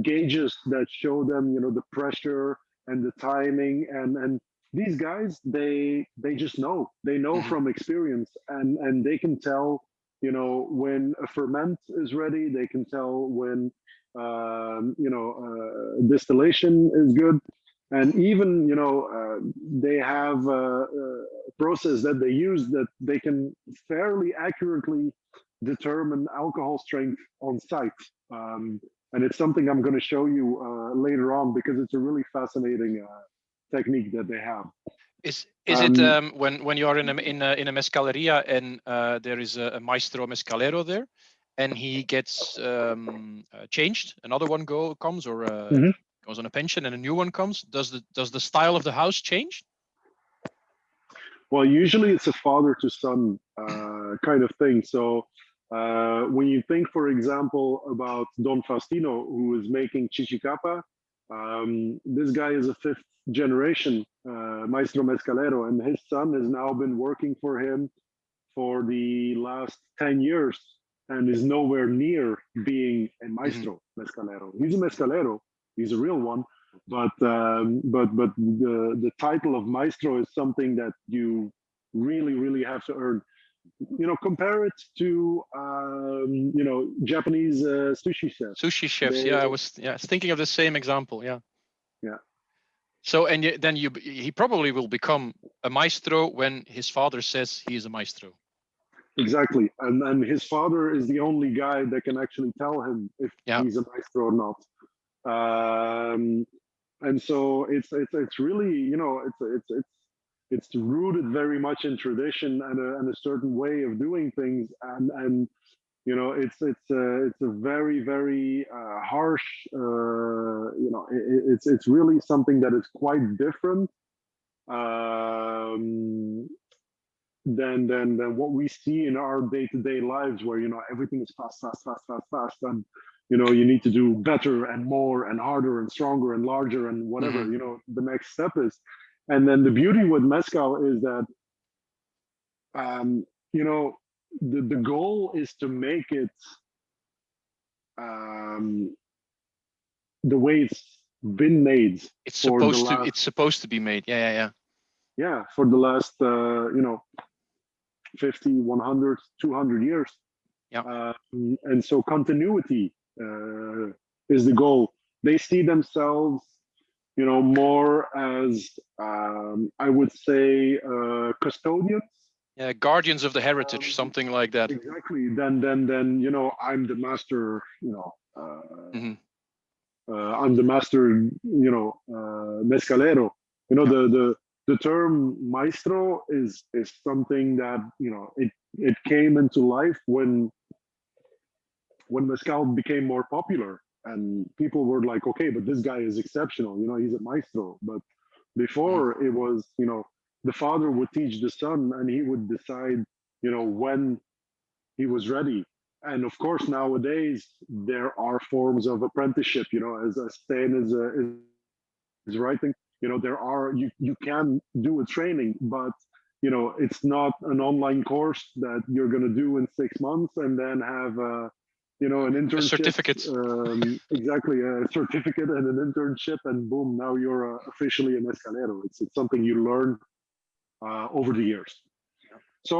S1: gauges that show them the pressure and the timing, and these guys, they just know, from experience, and they can tell when a ferment is ready, they can tell when distillation is good, and even they have a process that they use that they can fairly accurately determine alcohol strength on site, and it's something I'm going to show you later on, because it's a really fascinating technique that they have.
S2: Is it when you are in a mezcaleria and there is a maestro mezcalero there, and he gets changed, another one comes, or goes on a pension, and a new one comes? Does the style of the house change?
S1: Well, usually it's a father to son kind of thing. So when you think, for example, about Don Faustino, who is making Chichicapa, this guy is a fifth generation maestro mezcalero, and his son has now been working for him for the last 10 years and is nowhere near being a maestro mezcalero. He's a mezcalero, he's a real one, but the title of maestro is something that you really have to earn. Compare it to Japanese sushi chefs.
S2: Sushi chefs, I was thinking of the same example. Yeah. So then he probably will become a maestro when his father says he is a maestro.
S1: Exactly, and his father is the only guy that can actually tell him if he's a maestro or not. And so it's really it's rooted very much in tradition and a certain way of doing things, and it's a very harsh, it's really something that is quite different than what we see in our day-to-day lives, where everything is fast, and you need to do better and more and harder and stronger and larger and whatever the next step is. And then the beauty with mezcal is that the goal is to make it the way it's been made.
S2: It's supposed to be made.
S1: Yeah, for the last 50, 100, 200 years. And so continuity is the goal. They see themselves more as I would say custodians.
S2: Guardians of the heritage, something like that.
S1: Exactly. Then I'm the master. I'm the master. Mezcalero. The term maestro is something that it came into life when when mezcal became more popular, and people were like, okay, but this guy is exceptional, you know, he's a maestro. But before, it was, you know, the father would teach the son, and he would decide, you know, when he was ready. And of course, nowadays there are forms of apprenticeship. You know, as Stan is writing, you know, there are, you can do a training, but you know, it's not an online course that you're going to do in 6 months and then have you know, an internship,
S2: a certificate.
S1: Exactly, a certificate and an internship, and boom, now you're officially a mezcalero. It's something you learn over the years. So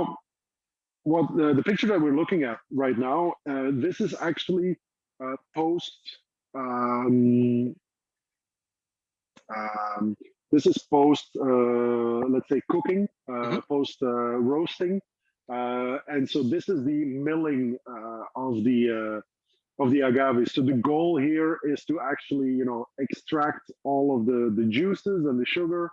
S1: what the picture that we're looking at right now, this is actually post um, this is post let's say cooking, post roasting, and so this is the milling of the agave. So the goal here is to actually, you know, extract all of the juices and the sugar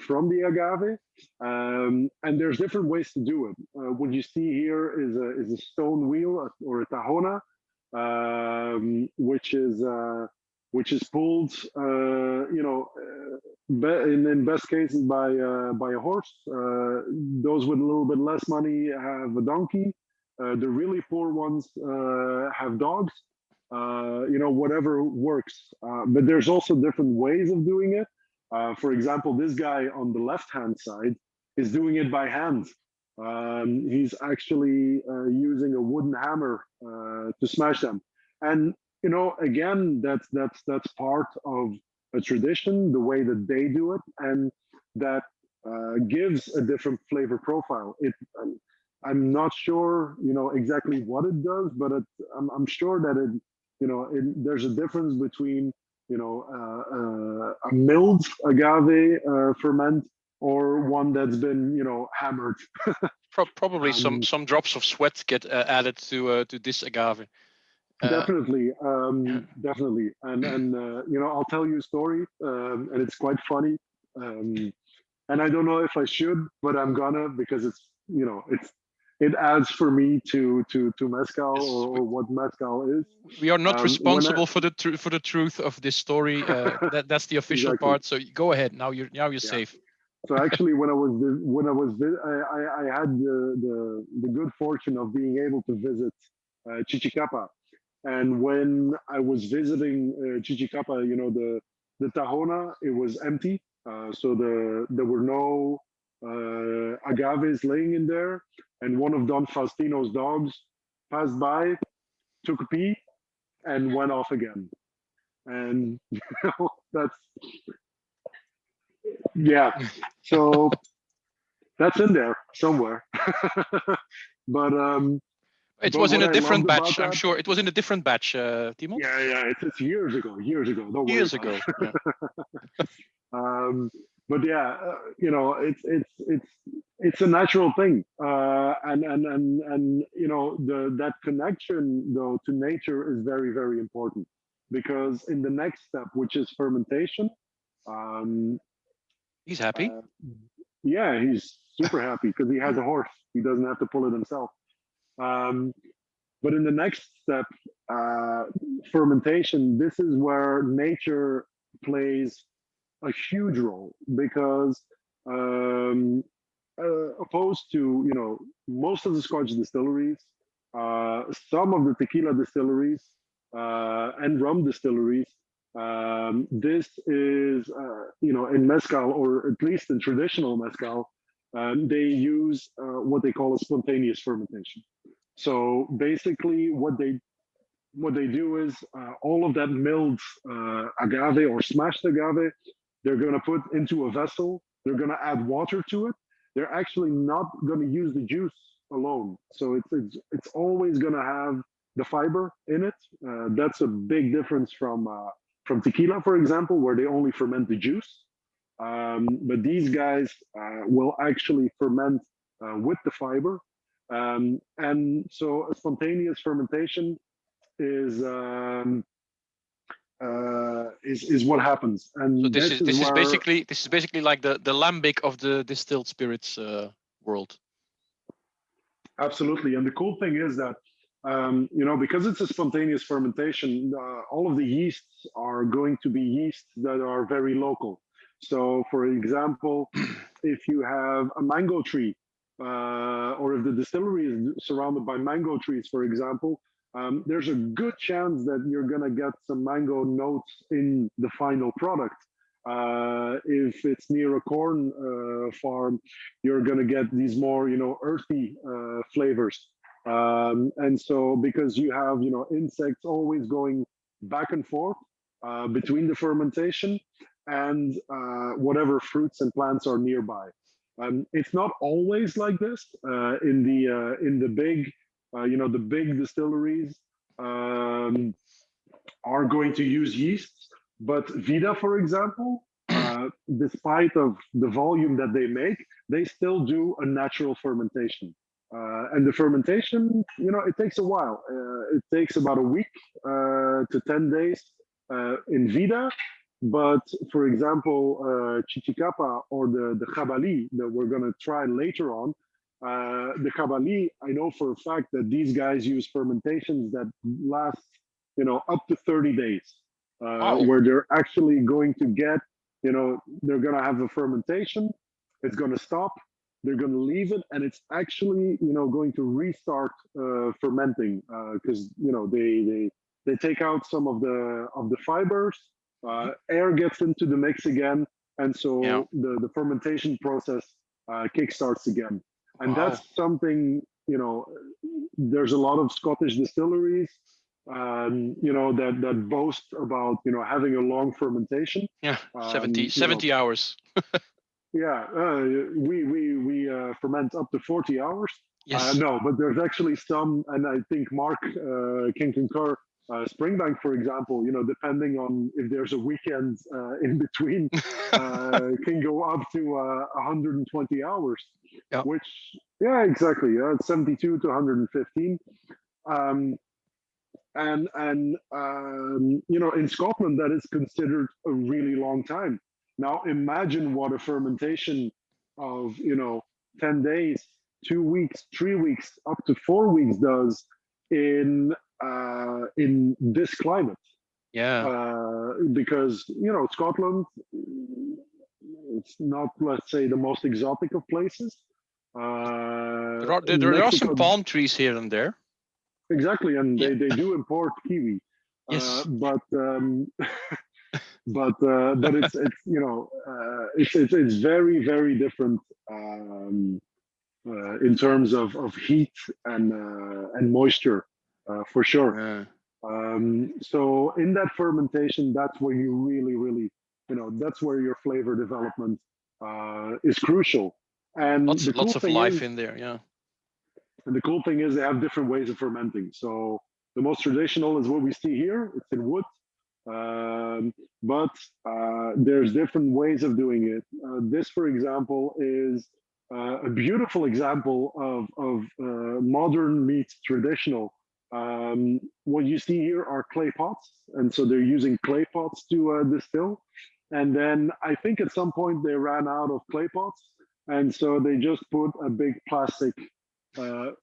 S1: from the agave, and there's different ways to do it. What you see here is a stone wheel or a tahona, which is pulled, you know, in best cases by a horse. Those with a little bit less money have a donkey. The really poor ones have dogs. You know, whatever works. But there's also different ways of doing it. For example, this guy on the left-hand side is doing it by hand. He's actually using a wooden hammer to smash them. And you know, again, that's part of a tradition, the way that they do it, and that gives a different flavor profile. I'm not sure, you know, exactly what it does, but I'm sure that it, you know, there's a difference between, you know, a milled agave ferment or one that's been, you know, hammered.
S2: Probably some drops of sweat get added to this agave.
S1: Definitely, definitely, and you know, I'll tell you a story, and it's quite funny, and I don't know if I should, but I'm gonna, because it's, you know, it adds for me to mezcal,
S2: Yes,
S1: or what mezcal is.
S2: We are not responsible for the truth of this story. That's the official
S1: Exactly.
S2: part. So go ahead. Now you're safe.
S1: So actually, when I had the good fortune of being able to visit Chichicapa, and when I was visiting Chichicapa, you know, the Tahona, it was empty, so there were no agaves laying in there, and one of Don Faustino's dogs passed by, took a pee, and went off again, and you know, that's, yeah, so that's in there somewhere. But
S2: it
S1: but
S2: was in
S1: what
S2: a
S1: I
S2: different
S1: loved
S2: batch.
S1: about
S2: I'm
S1: that,
S2: sure it was in a different batch, Timon.
S1: yeah, it's years ago. Don't worry
S2: Years
S1: about
S2: ago.
S1: it.
S2: Yeah.
S1: But yeah, you know, it's a natural thing, and you know, that connection though to nature is very, very important, because in the next step, which is fermentation,
S2: He's happy.
S1: yeah, he's super happy because he has a horse. He doesn't have to pull it himself. But in the next step, fermentation, this is where nature plays a huge role, because opposed to, you know, most of the Scotch distilleries, some of the tequila distilleries, and rum distilleries, this is, you know, in mezcal, or at least in traditional mezcal, they use what they call a spontaneous fermentation. So basically, what they do is all of that milled agave or smashed agave, they're going to put into a vessel. They're going to add water to it. They're actually not going to use the juice alone. So it's always going to have the fiber in it. That's a big difference from tequila, for example, where they only ferment the juice. But these guys will actually ferment with the fiber. And so a spontaneous fermentation is what happens. And
S2: So
S1: this is where,
S2: this is basically like the lambic of the distilled spirits world.
S1: absolutely. And the cool thing is that Because it's a spontaneous fermentation, all of the yeasts are going to be yeasts that are very local. So, for example, if you have a mango tree, or if the distillery is surrounded by mango trees, for example, there's a good chance that you're going to get some mango notes in the final product. If it's near a corn farm, you're going to get these more, earthy flavors. And so, because you have, insects always going back and forth between the fermentation and whatever fruits and plants are nearby. It's not always like this in the big, the big distilleries are going to use yeasts, but Vida, for example, despite of the volume that they make, they still do a natural fermentation. And the fermentation, it takes a while. It takes about a week to 10 days in Vida. But for example, Chichicapa or the Jabali that we're going to try later on, the Jabali, I know for a fact that these guys use fermentations that last, up to 30 days, where they're actually going to get, they're going to have a fermentation, it's going to stop, they're going to leave it, and it's actually, going to restart fermenting because, they take out some of the fibers, air gets into the mix again, and so the fermentation process kickstarts again. And that's something, there's a lot of Scottish distilleries, that boast about, having a long fermentation.
S2: Yeah, 70 hours.
S1: Yeah, we ferment up to 40 hours.
S2: Yes.
S1: No, but there's actually some, and I think Mark can concur. Springbank, for example, depending on if there's a weekend in between, can go up to 120 hours, which, yeah, exactly, 72 to 115. And in Scotland, that is considered a really long time. Now, imagine what a fermentation of, 10 days, 2 weeks, 3 weeks, up to 4 weeks does in this climate.
S2: Yeah.
S1: Because, Scotland, it's not, let's say, the most exotic of places.
S2: There are some palm trees here and there.
S1: Exactly, and they do import kiwi.
S2: Yes.
S1: But it's it's very, very different in terms of heat and moisture, for sure. So in that fermentation, that's where you really, that's where your flavor development is crucial. And
S2: lots of life in there, yeah.
S1: And the cool thing is they have different ways of fermenting. So the most traditional is what we see here. It's in wood. But there's different ways of doing it. This, for example, is a beautiful example of modern meets traditional. What you see here are clay pots, and so they're using clay pots to distill. And then I think at some point they ran out of clay pots, and so they just put a big plastic
S2: like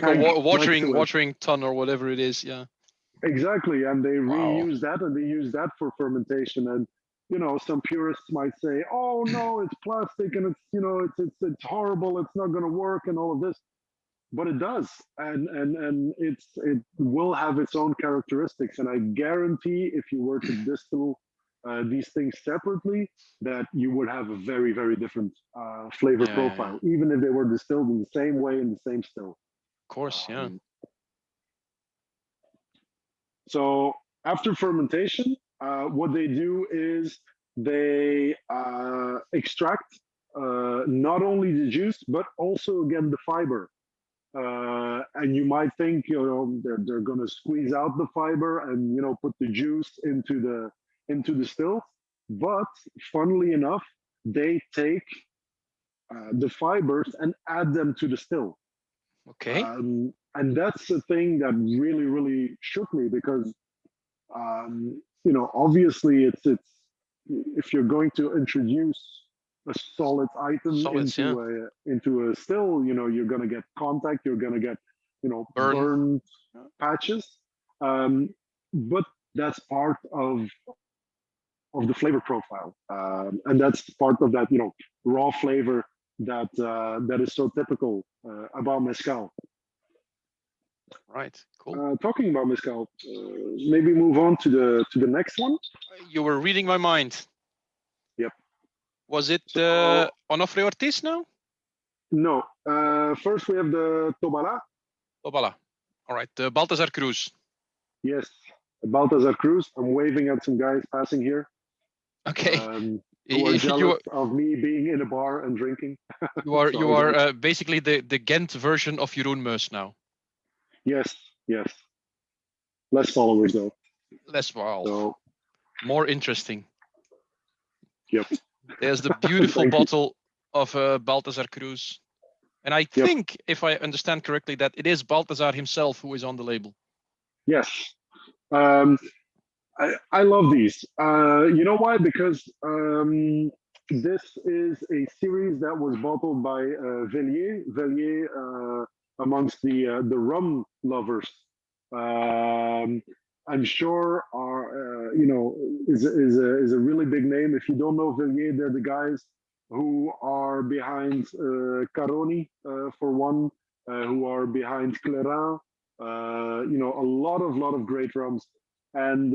S2: a watering ton or whatever it is, yeah.
S1: Exactly, and they reuse that, and they use that for fermentation. And some purists might say, "Oh no, it's plastic, and it's horrible. It's not going to work, and all of this." But it does, and it will have its own characteristics. And I guarantee, if you were to distill these things separately, that you would have a very, very different flavor profile, even if they were distilled in the same way in the same still.
S2: Of course, yeah.
S1: So after fermentation, what they do is they extract not only the juice, but also, again, the fiber. And you might think, they're going to squeeze out the fiber and, put the juice into the still. But funnily enough, they take the fibers and add them to the still.
S2: Okay.
S1: And that's the thing that really, really shook me because, obviously it's if you're going to introduce a solid item into a still, you're going to get contact, you're going to get burned patches. But that's part of the flavor profile, and that's part of that raw flavor that is so typical about mezcal.
S2: Right, cool.
S1: Talking about mezcal, maybe move on to the next one.
S2: You were reading my mind.
S1: Yep.
S2: Was it Onofre Ortiz now?
S1: No. First we have the Tobala.
S2: Tobala. All right, the Baltazar Cruz.
S1: Yes, Baltazar Cruz. I'm waving at some guys passing here.
S2: Okay.
S1: Who are jealous of me being in a bar and drinking.
S2: You are basically the Ghent version of Jeroen Meus now.
S1: Yes. Less followers though.
S2: Less wild.
S1: So,
S2: more interesting.
S1: Yep.
S2: There's the beautiful bottle of Baltazar Cruz. And I think, if I understand correctly, that it is Baltazar himself who is on the label.
S1: Yes. I love these. You know why? Because this is a series that was bottled by Vellier. Vellier, amongst the rum lovers, I'm sure are is a really big name. If you don't know Vellier, they're the guys who are behind Caroni for one, who are behind Clairin. A lot of great rums, and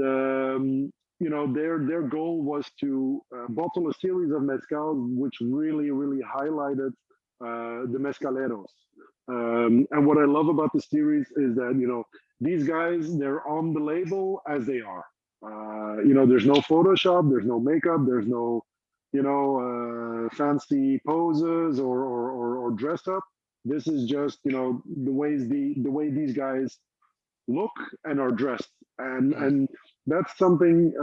S1: their goal was to bottle a series of mezcals which really highlighted the mezcaleros. And what I love about the series is that these guys, they're on the label as they are. There's no Photoshop, there's no makeup, there's no fancy poses or dress up. This is just the way these guys look and are dressed, and that's something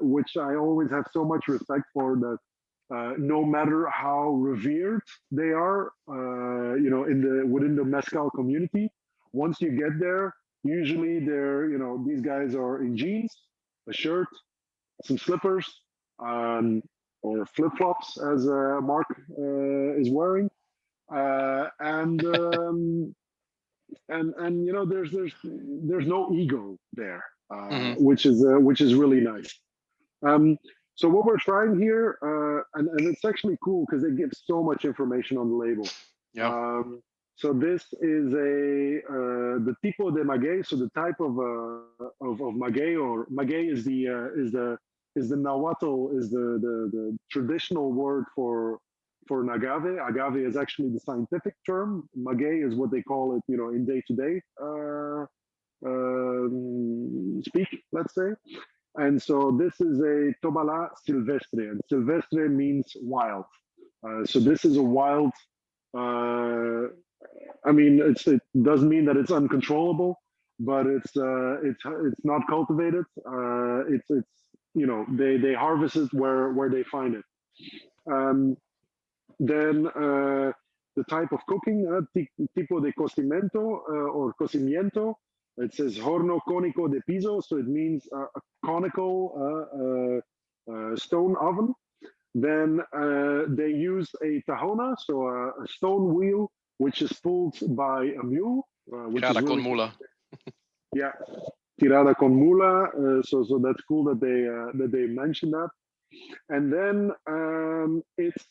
S1: which I always have so much respect for. That no matter how revered they are, within the mezcal community, once you get there, usually these guys are in jeans, a shirt, some slippers, or flip flops, as Mark is wearing. And there's no ego there, which is really nice. So what we're trying here, and it's actually cool because it gives so much information on the label.
S2: Yeah.
S1: So this is the tipo de maguey, so the type of maguey, or maguey is the Nahuatl, is the traditional word for an agave. Agave is actually the scientific term. Maguey is what they call it, in day-to-day speak, let's say. And so this is a Tobala Silvestre, and Silvestre means wild. So this is a wild. It doesn't mean that it's uncontrollable, but it's not cultivated. They harvest it where they find it. Then the type of cooking, tipo de cocimiento or cocimiento. It says horno cónico de piso, so it means a conical stone oven. Then they use a tahona, so a stone wheel, which is pulled by a mule.
S2: Tirada con mula.
S1: Yeah, tirada con mula. So that's cool that they mentioned that. And then it's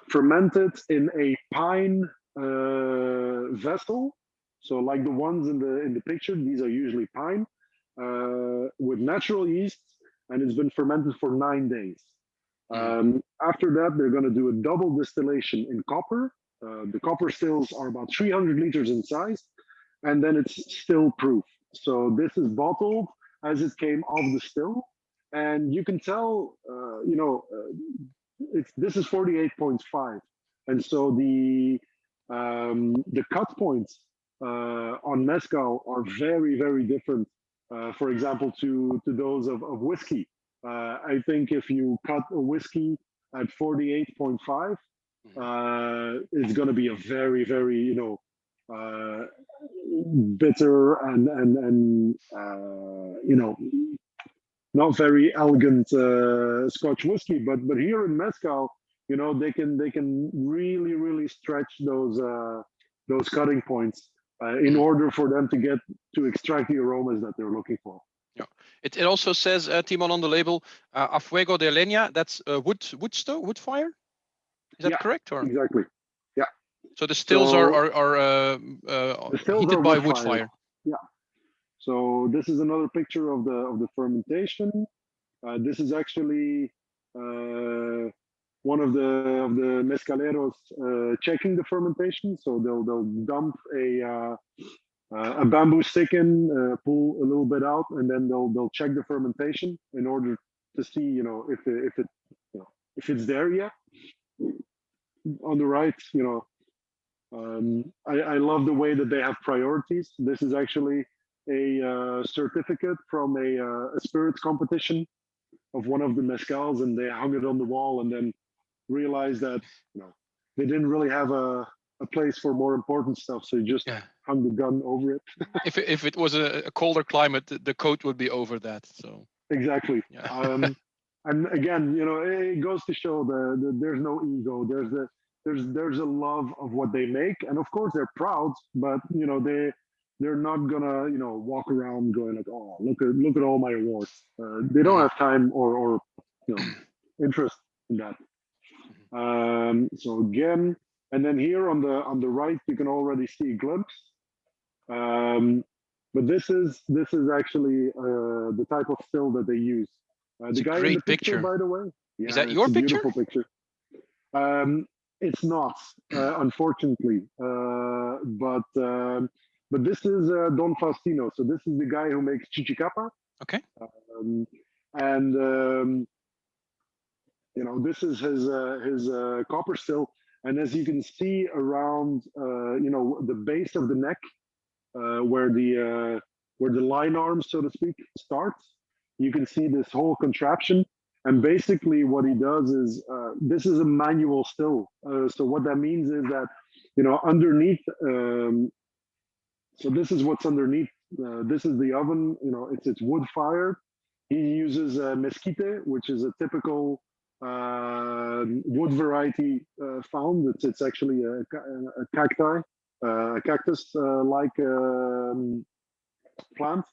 S1: fermented in a pine vessel. So like the ones in the picture, these are usually pine with natural yeast, and it's been fermented for 9 days. After that, they're going to do a double distillation in copper. The copper stills are about 300 liters in size, and then it's still proof. So this is bottled as it came off the still, and you can tell, this is 48.5, and so the cut points on mezcal are very different. For example, to those of whiskey. I think if you cut a whiskey at 48.5, it's going to be a very bitter and not very elegant Scotch whiskey. But here in mezcal, they can really stretch those those cutting points in order for them to extract the aromas that they're looking for.
S2: Yeah, it also says, Timon, on the label, a fuego de leña. That's wood fire. Is that correct? Or
S1: exactly? Yeah.
S2: So the stills are
S1: the stills
S2: heated
S1: are
S2: by wood fire.
S1: Yeah. So this is another picture of the fermentation. This is actually one of the mezcaleros checking the fermentation. So they'll dump a bamboo stick in, pull a little bit out, and then they'll check the fermentation in order to see, if it's there yet. On the right, I love the way that they have priorities. This is actually a certificate from a spirits competition of one of the mezcals, and they hung it on the wall, and then realized that they didn't really have a place for more important stuff, so just hung the gun over it.
S2: if it was a colder climate, the coat would be over that. So
S1: exactly. Yeah. And again, it goes to show there's no ego. There's a love of what they make, and of course they're proud, but they're not gonna walk around going like, oh, look at all my awards. They don't have time or interest in that. So again, and then here on the right you can already see a glimpse. But this is actually the type of still that they use. The guy in the picture, by the way.
S2: Yeah, is that your picture?
S1: Beautiful picture. It's not, unfortunately. But this is Don Faustino. So this is the guy who makes Chichicapa.
S2: Okay.
S1: This is his copper still. And as you can see around, the base of the neck, where the line arm, so to speak, starts, you can see this whole contraption. And basically what he does is, this is a manual still. So what that means is that, underneath, so this is what's underneath. This is the oven, it's wood fired. He uses mesquite, which is a typical wood variety found. It's actually a cacti, a cactus-like plant.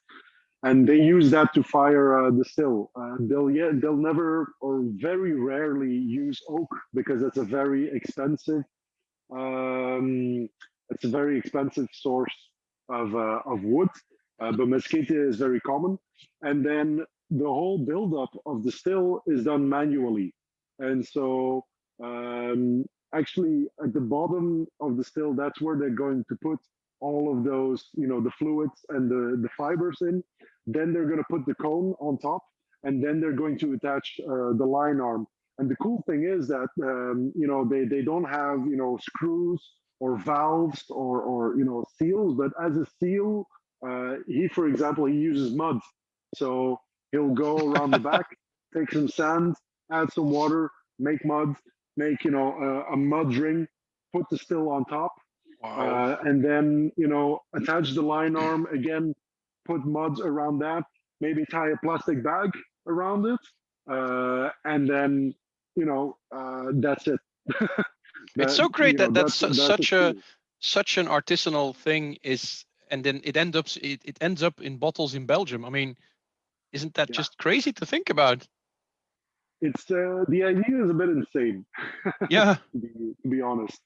S1: And they use that to fire the still. They'll never or very rarely use oak because it's a very expensive. It's a very expensive source of wood, but mesquite is very common. And then the whole buildup of the still is done manually. And so actually at the bottom of the still, that's where they're going to put all of those, the fluids and the fibers in. Then they're going to put the cone on top, and then they're going to attach the line arm. And the cool thing is that they don't have screws or valves or seals. But as a seal, for example, he uses mud. So he'll go around the back, take some sand, add some water, make mud, make a mud ring, put the still on top.
S2: Wow.
S1: And then attach the line arm again, put mud around that, maybe tie a plastic bag around it, and then that's it.
S2: It's so great that's such an artisanal thing and then it ends up in bottles in Belgium. I mean, isn't that just crazy to think about?
S1: It's the idea is a bit insane.
S2: Yeah.
S1: to be honest.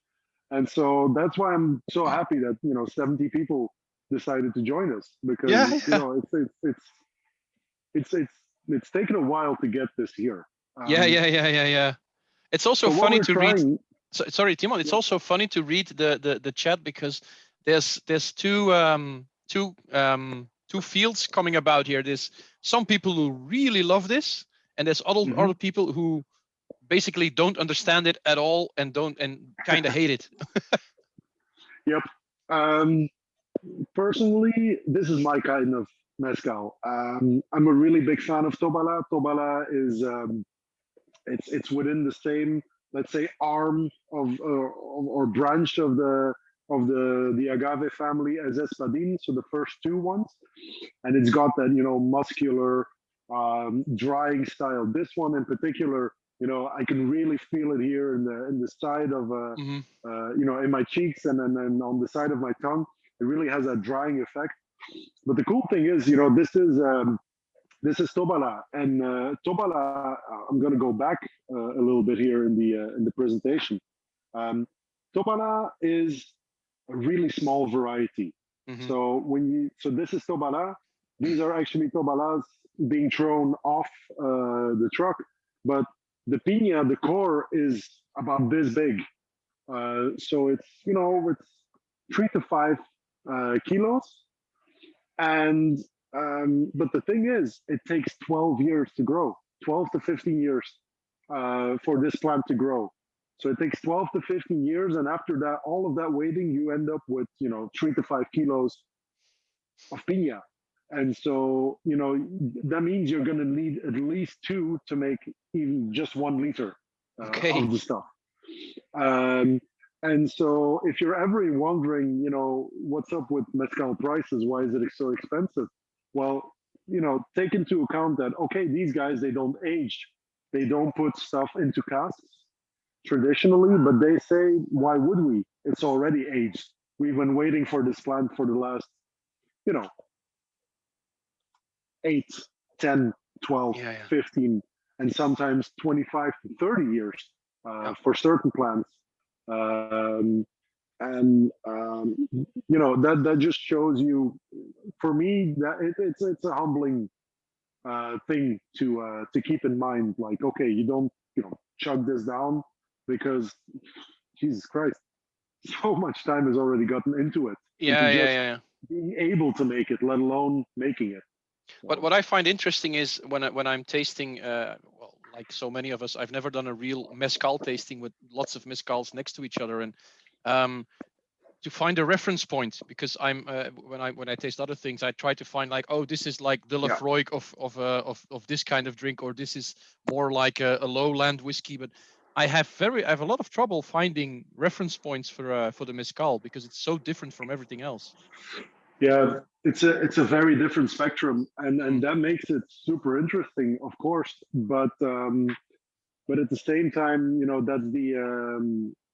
S1: And so that's why I'm so happy that 70 people decided to join us, because it's taken a while to get this here.
S2: Yeah. It's also funny to read. Sorry, Timon. It's also funny to read the chat, because there's two fields coming about here. There's some people who really love this, and there's other people who basically don't understand it at all and kind of hate it.
S1: Yep. Personally, this is my kind of mezcal. I'm a really big fan of Tobala. Tobala is it's within the same, let's say, arm of or branch of the Agave family as Espadin, so the first two ones, and it's got that muscular drying style. This one in particular I can really feel it here in the side of
S2: Hmm.
S1: in my cheeks, and then on the side of my tongue. It really has a drying effect. But the cool thing is, this is Tobala, and Tobala. I'm going to go back a little bit here in the presentation. Um, Tobala is a really small variety.
S2: Hmm.
S1: So this is Tobala. These are actually Tobalas being thrown off the truck, but the piña, the core, is about this big. So it's 3 to 5 kilos, and but the thing is, it takes 12 years to grow, 12 to 15 years for this plant to grow. So it takes 12 to 15 years, and after that, all of that waiting, you end up with 3 to 5 kilos of piña. And so that means you're going to need at least two to make even just 1 liter
S2: Okay.
S1: of the stuff. Um, and so, if you're ever wondering, what's up with mezcal prices? Why is it so expensive? Well, take into account that okay, these guys, they don't age, they don't put stuff into casks traditionally, but they say, why would we? It's already aged. We've been waiting for this plant for the last, you know, 8, 10, 12,
S2: Yeah, yeah,
S1: 15, and sometimes 25 to 30 years
S2: yeah.
S1: for certain plants. Um, and that just shows you, for me, that it's a humbling thing to keep in mind. Like, okay, you don't chug this down because Jesus Christ, so much time has already gotten into
S2: Yeah, yeah,
S1: just
S2: yeah, yeah.
S1: being able to make it, let alone making it.
S2: But
S1: So,
S2: what I find interesting is when I'm tasting, well, like so many of us, I've never done a real mezcal tasting with lots of mezcals next to each other, and um, to find a reference point, because I'm when I taste other things, I try to find like, oh, this is like the
S1: yeah.
S2: Lafroig of this kind of drink, or this is more like a lowland whiskey. But I have a lot of trouble finding reference points for the mezcal because it's so different from everything else.
S1: Yeah, it's a very different spectrum, and
S2: Mm,
S1: that makes it super interesting, of course. But at the same time,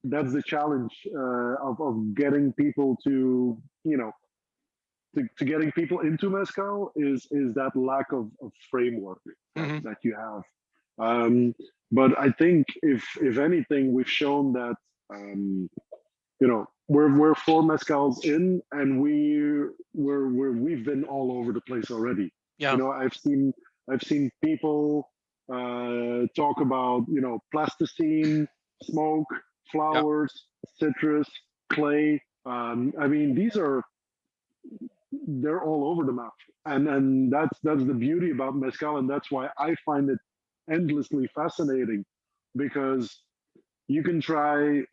S1: that's the challenge of getting people to to getting people into mezcal is that lack of framework
S2: hmm.
S1: that you have. Um, but I think if anything, we've shown that we're 4 mezcals in, and we've been all over the place already.
S2: Yeah,
S1: I've seen people talk about plasticine, smoke,
S2: yeah.
S1: flowers, citrus, clay. I mean, they're all over the map, and that's the beauty about mezcal, and that's why I find it endlessly fascinating, because you can try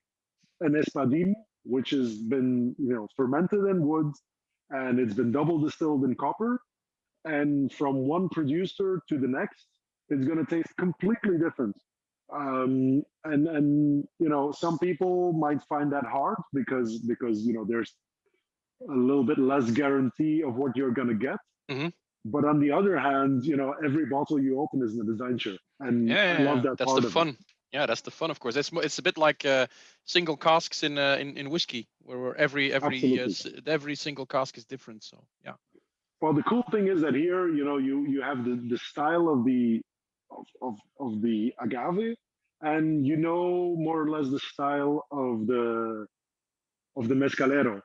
S1: an espadín, which has been fermented in wood, and it's been double distilled in copper, and from one producer to the next, it's going to taste completely different. And some people might find that hard because there's a little bit less guarantee of what you're going to get.
S2: Hmm.
S1: But on the other hand, every bottle you open is a design show, and
S2: Yeah,
S1: I
S2: yeah,
S1: love
S2: yeah.
S1: that
S2: That's the
S1: part of it.
S2: fun. Yeah, that's the fun, of course. It's a bit like single casks in whiskey, where
S1: Absolutely.
S2: every single cask is different. So yeah.
S1: Well, the cool thing is that here, you have the style of the agave, and more or less the style of the mezcalero,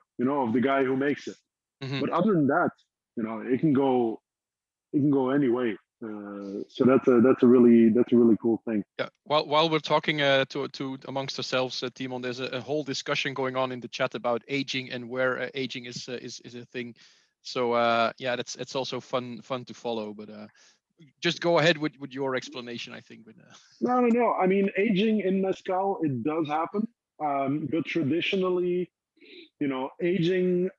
S1: of the guy who makes it.
S2: Hmm.
S1: But other than that, it can go any way. So that's a really cool thing.
S2: Yeah. While we're talking to amongst ourselves, Timon, there's a whole discussion going on in the chat about aging and where aging is a thing. So yeah, it's also fun to follow. But just go ahead with your explanation, I think. But
S1: No. I mean, aging in mezcal, it does happen, but traditionally, aging,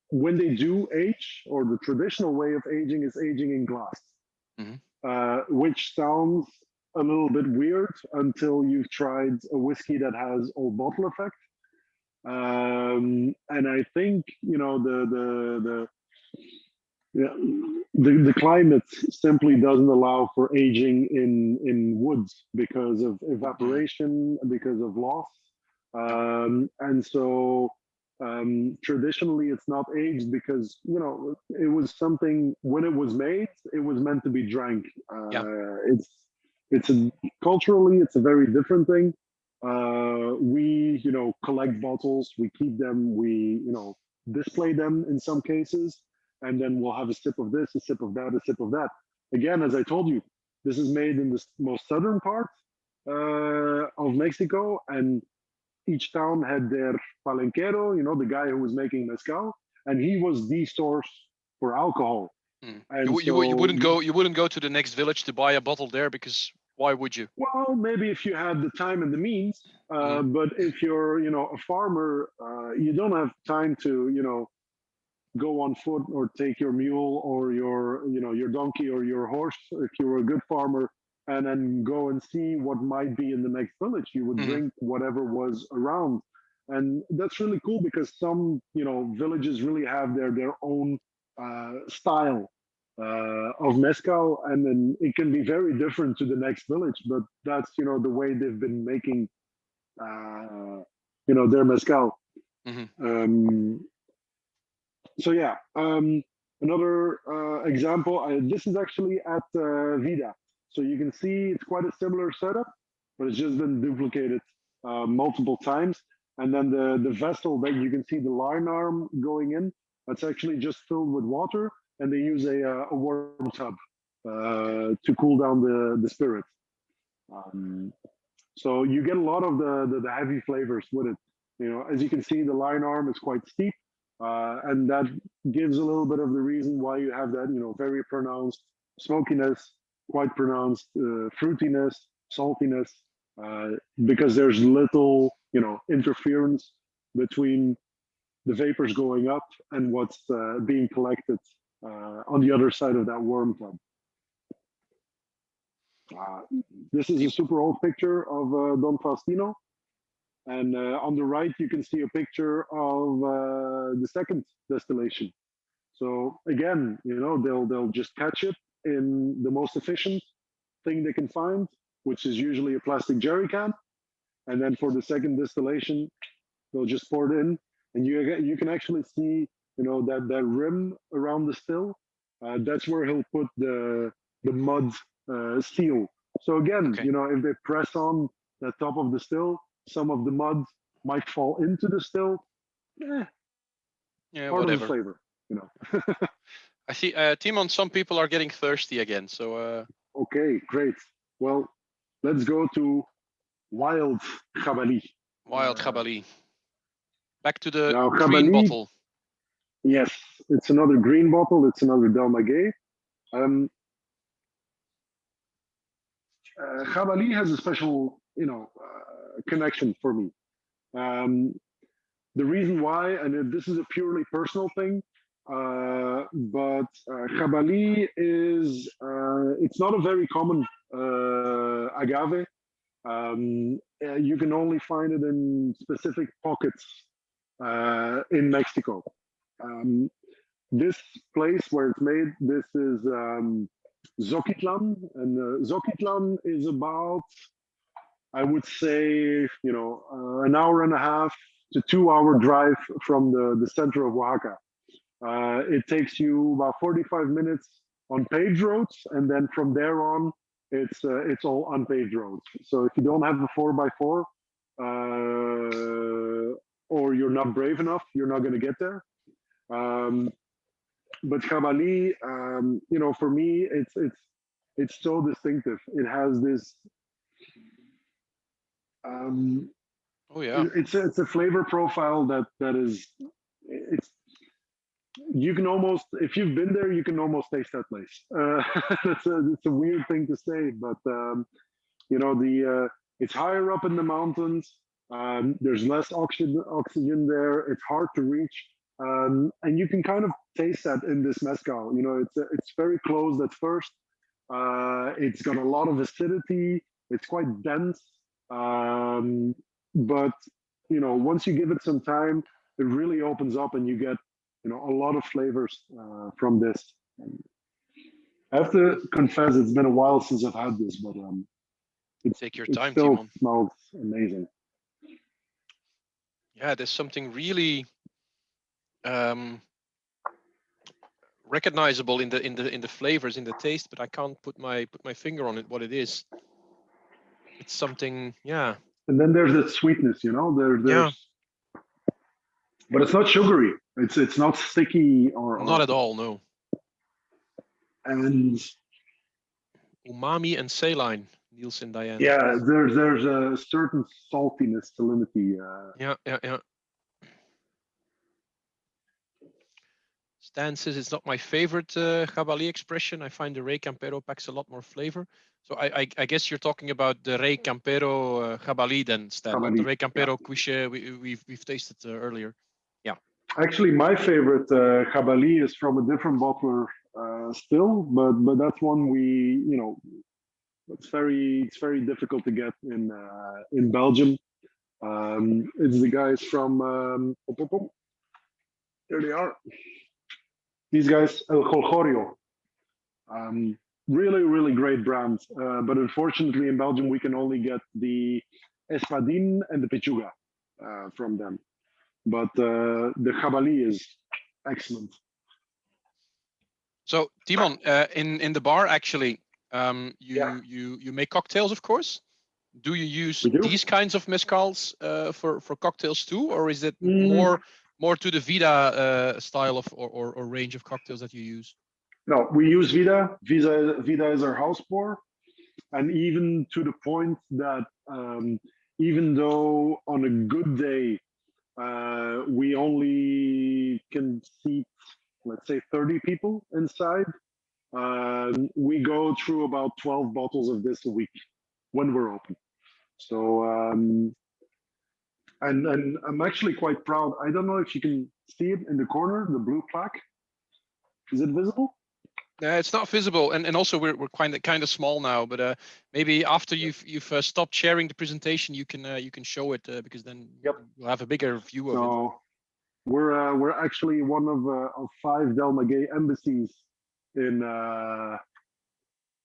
S1: when they do age, or the traditional way of aging is aging in glass,
S2: Mhm.
S1: which sounds a little bit weird until you've tried a whiskey that has old bottle effect. And I think yeah, the climate simply doesn't allow for aging in woods because of evaporation, because of loss, and so traditionally it's not aged because it was something when it was made, it was meant to be drank.
S2: Yeah.
S1: It's culturally it's a very different thing. We collect bottles, we keep them, we display them in some cases, and then we'll have a sip of this, a sip of that, a sip of that. Again, as I told you, this is made in the most southern part of Mexico, and each town had their palenquero, the guy who was making mezcal, and he was the source for alcohol. And
S2: You wouldn't go to the next village to buy a bottle there, because why would you?
S1: well, maybe if you had the time and the means, but if you're a farmer, you don't have time to go on foot or take your mule or your donkey or your horse if you were a good farmer, and then go and see what might be in the next village. You would drink whatever was around, and that's really cool because some villages really have their own style of mezcal, and then it can be very different to the next village, but that's the way they've been making their mezcal. So yeah, another example. This is actually at Vida, so you can see it's quite a similar setup, but it's just been duplicated multiple times. And then the vessel that you can see the line arm going in, that's actually just filled with water, and they use a warm tub to cool down the spirit. So you get a lot of the heavy flavors with it. As you can see, the line arm is quite steep. And that gives a little bit of the reason why you have that, very pronounced smokiness, quite pronounced fruitiness, saltiness, because there's little, interference between the vapors going up and what's being collected on the other side of that worm tub. This is a super old picture of Don Faustino. And on the right, you can see a picture of the second distillation. So again, they'll just catch it in the most efficient thing they can find, which is usually a plastic jerry can. And then for the second distillation, they'll just pour it in, and you can actually see that rim around the still. That's where he'll put the mud seal. So again, if they press on the top of the still, some of the mud might fall into the still.
S2: Yeah,
S1: part
S2: whatever.
S1: of the flavor,
S2: I see, Timon, some people are getting thirsty again. So.
S1: Okay, great. Well, let's go to wild Jabali.
S2: Wild Jabali. Back to the
S1: Now,
S2: green
S1: Jabali,
S2: bottle.
S1: Yes, it's another green bottle. It's another Del Maguey. Jabali has a special, connection for me. The reason why, and this is a purely personal thing, but Jabali is, it's not a very common agave. You can only find it in specific pockets in Mexico. This place where it's made, this is Zoquitlan, and Zoquitlan is about, I would say, an hour and a half to 2 hour drive from the center of Oaxaca. It takes you about 45 minutes on paved roads, and then from there on, it's all unpaved roads. So if you don't have a 4x4, or you're not brave enough, you're not going to get there. But Jabali, for me, it's so distinctive. It has this.
S2: Oh yeah.
S1: It's a flavor profile that is. It's. You can almost, if you've been there, you can almost taste that place. It's a weird thing to say, but it's higher up in the mountains. There's less oxygen there. It's hard to reach. And you can kind of taste that in this mezcal. It's very closed at first. It's got a lot of acidity. It's quite dense. But once you give it some time, it really opens up, and you get a lot of flavors from this. I have to confess, it's been a while since I've had this, but
S2: Take your
S1: it
S2: time,
S1: still
S2: Timon.
S1: smells amazing.
S2: Yeah, there's something really recognizable in the flavors, in the taste, but I can't put my finger on it. What it is? It's something, yeah.
S1: And then there's the sweetness, you know.
S2: Yeah.
S1: But it's not sugary. It's not sticky or
S2: Not at all, no.
S1: And
S2: Umami and saline, Niels and Diane.
S1: yeah, there's a certain saltiness, salinity.
S2: Yeah. Stan says it's not my favorite Jabali expression. I find the Rey Campero packs a lot more flavor. So I guess you're talking about the Rey Campero Jabali then, Stan, not the Rey Campero Cuishe we've tasted earlier. Yeah.
S1: Actually, my favorite Jabali is from a different bottler still, but that's one it's very difficult to get in Belgium. It's the guys from there they are. These guys, El Jolgorio. Really great brand. But unfortunately, in Belgium, we can only get the Espadin and the Pechuga from them. But the Jabali is excellent.
S2: So Timon, in the bar, actually, you make cocktails, of course. Do you use these kinds of mezcals for cocktails too, or is it more to the Vida style of or range of cocktails that you use?
S1: No, we use Vida. Vida is our house pour, and even to the point that even though on a good day we only can seat, let's say, 30 people inside, we go through about 12 bottles of this a week when we're open. So, and I'm actually quite proud. I don't know if you can see it in the corner, the blue plaque. Is it visible?
S2: It's not visible, and also we're kind of small now. But maybe after you've stopped sharing the presentation, you can show it because then you'll have a bigger view of it.
S1: We're actually one of 5 Del Maguey embassies in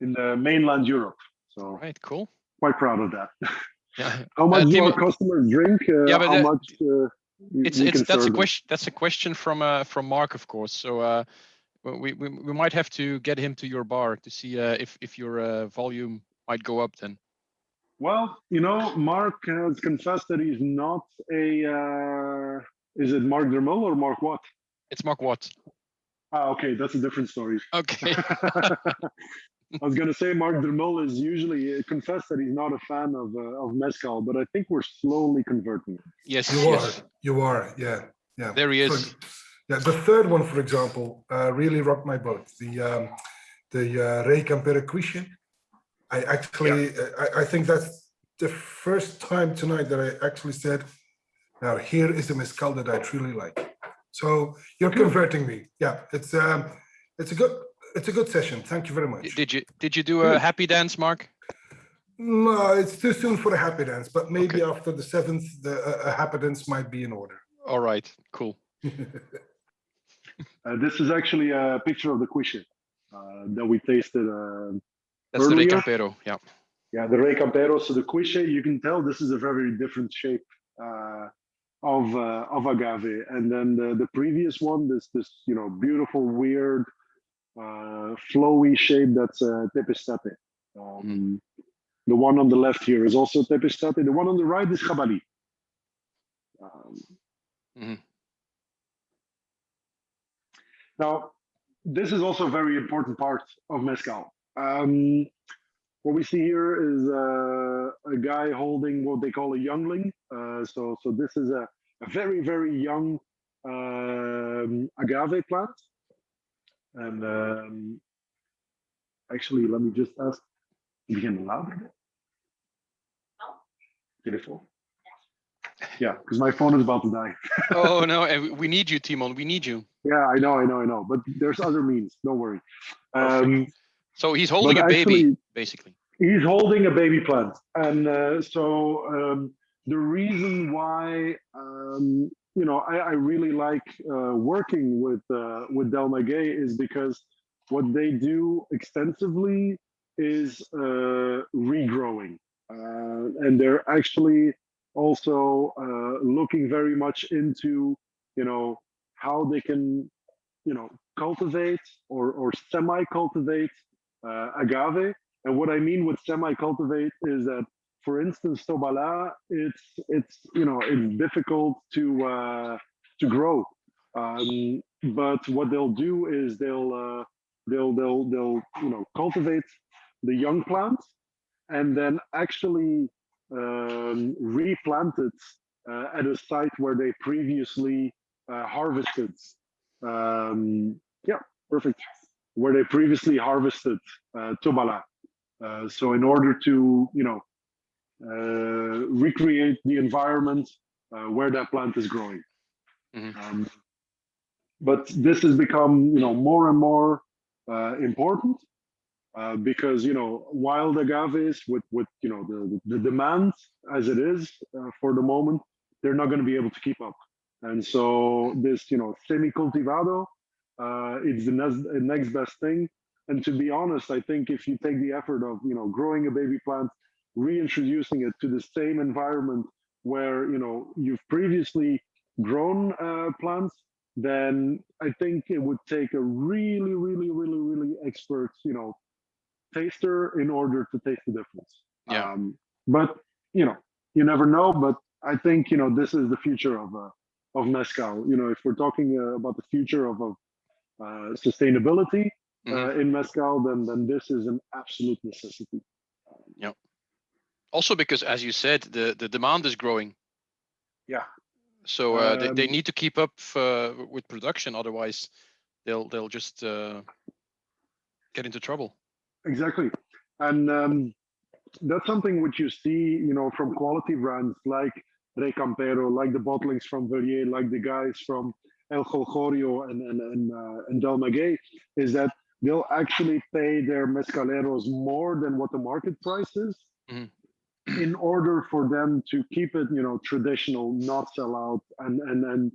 S1: mainland Europe. So
S2: right, cool.
S1: Quite proud of that.
S2: Yeah.
S1: How much do our customers drink? How much?
S2: That's a question from Mark, of course. So we might have to get him to your bar to see if your volume might go up then.
S1: Well, Mark has confessed that he's not a. Is it Mark Dermel or Mark what?
S2: It's Mark Watt.
S1: Okay, that's a different story.
S2: Okay.
S1: I was going to say Mark Dermel is usually confessed that he's not a fan of mezcal, but I think we're slowly converting him.
S2: Yes,
S3: you are. Yeah.
S2: There he is.
S3: So, yeah, the third one, for example, really rocked my boat. The Rey Campero Cuishe. I think that's the first time tonight that I actually said, now here is a mezcal that I truly like. So you're converting me. Yeah, it's a good session. Thank you very much.
S2: Did you do a happy dance, Mark?
S3: No, it's too soon for a happy dance, but maybe after the 7th, a happy dance might be in order.
S2: All right, cool.
S1: This is actually a picture of the Cuishe that we tasted
S2: That's
S1: earlier.
S2: The Rey Campero, yeah.
S1: Yeah, the Rey Campero. So the Cuishe, you can tell this is a very different shape of agave, and then the previous one, this beautiful, weird, flowy shape that's Tepestate. The one on the left here is also Tepestate. The one on the right is Jabali. Now, this is also a very important part of mezcal. What we see here is a guy holding what they call a youngling. So this is a very young agave plant. And actually, let me just ask, you can louder? Beautiful. Yeah, because my phone is about to die.
S2: Oh no, we need you, Timon. We need you.
S1: Yeah, I know. But there's other means. Don't worry.
S2: So he's holding a baby, basically.
S1: He's holding a baby plant, and the reason why I really like working with Del Maguey is because what they do extensively is regrowing, and they're actually also looking very much into, how they can, cultivate or semi-cultivate agave. And what I mean with semi-cultivate is that, for instance, tobala, it's difficult to grow. But what they'll do is they'll cultivate the young plants and then actually replant it at a site where they previously harvested. Yeah, perfect. Where they previously harvested tobala. So in order to recreate the environment where that plant is growing.
S2: Mm-hmm.
S1: But this has become more and more important because wild agaves with the demand as it is for the moment, they're not going to be able to keep up. And so this semi-cultivado, it's the next best thing. And to be honest, I think if you take the effort of growing a baby plant, reintroducing it to the same environment where you've previously grown plants, then I think it would take a really, really, really, really expert taster in order to taste the difference.
S2: Yeah.
S1: But you never know. But I think this is the future of mezcal. If we're talking about the future of sustainability in mezcal, then this is an absolute necessity.
S2: Yeah. Also because, as you said, the demand is growing.
S1: Yeah.
S2: So they need to keep up with production, otherwise they'll just get into trouble.
S1: Exactly, and that's something which you see, from quality brands like Rey Campero, like the bottlings from Verrier, like the guys from El Jolgorio and Del Maguey, is that they'll actually pay their mezcaleros more than what the market price is, in order for them to keep it, traditional, not sell out, and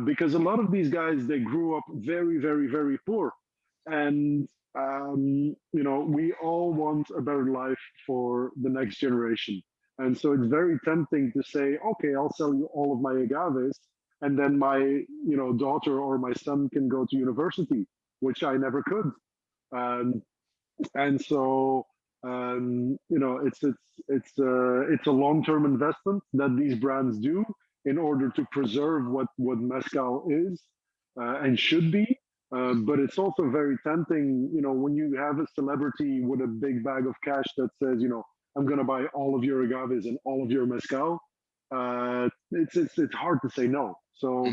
S1: because a lot of these guys, they grew up very, very, very poor, and we all want a better life for the next generation. And so it's very tempting to say, okay, I'll sell you all of my agaves, and then my daughter or my son can go to university, which I never could. And so it's a long-term investment that these brands do in order to preserve what mezcal is and should be. But it's also very tempting, when you have a celebrity with a big bag of cash that says, I'm going to buy all of your agaves and all of your mezcal. It's hard to say no. So,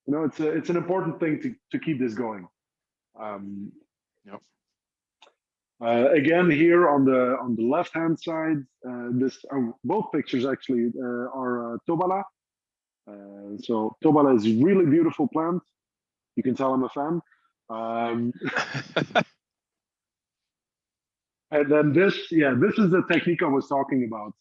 S1: it's an important thing to keep this going.
S2: Yep.
S1: Again, here on the left hand side, both pictures actually are tobala. So tobala is a really beautiful plant. You can tell I'm a fan. And then this is the technique I was talking about.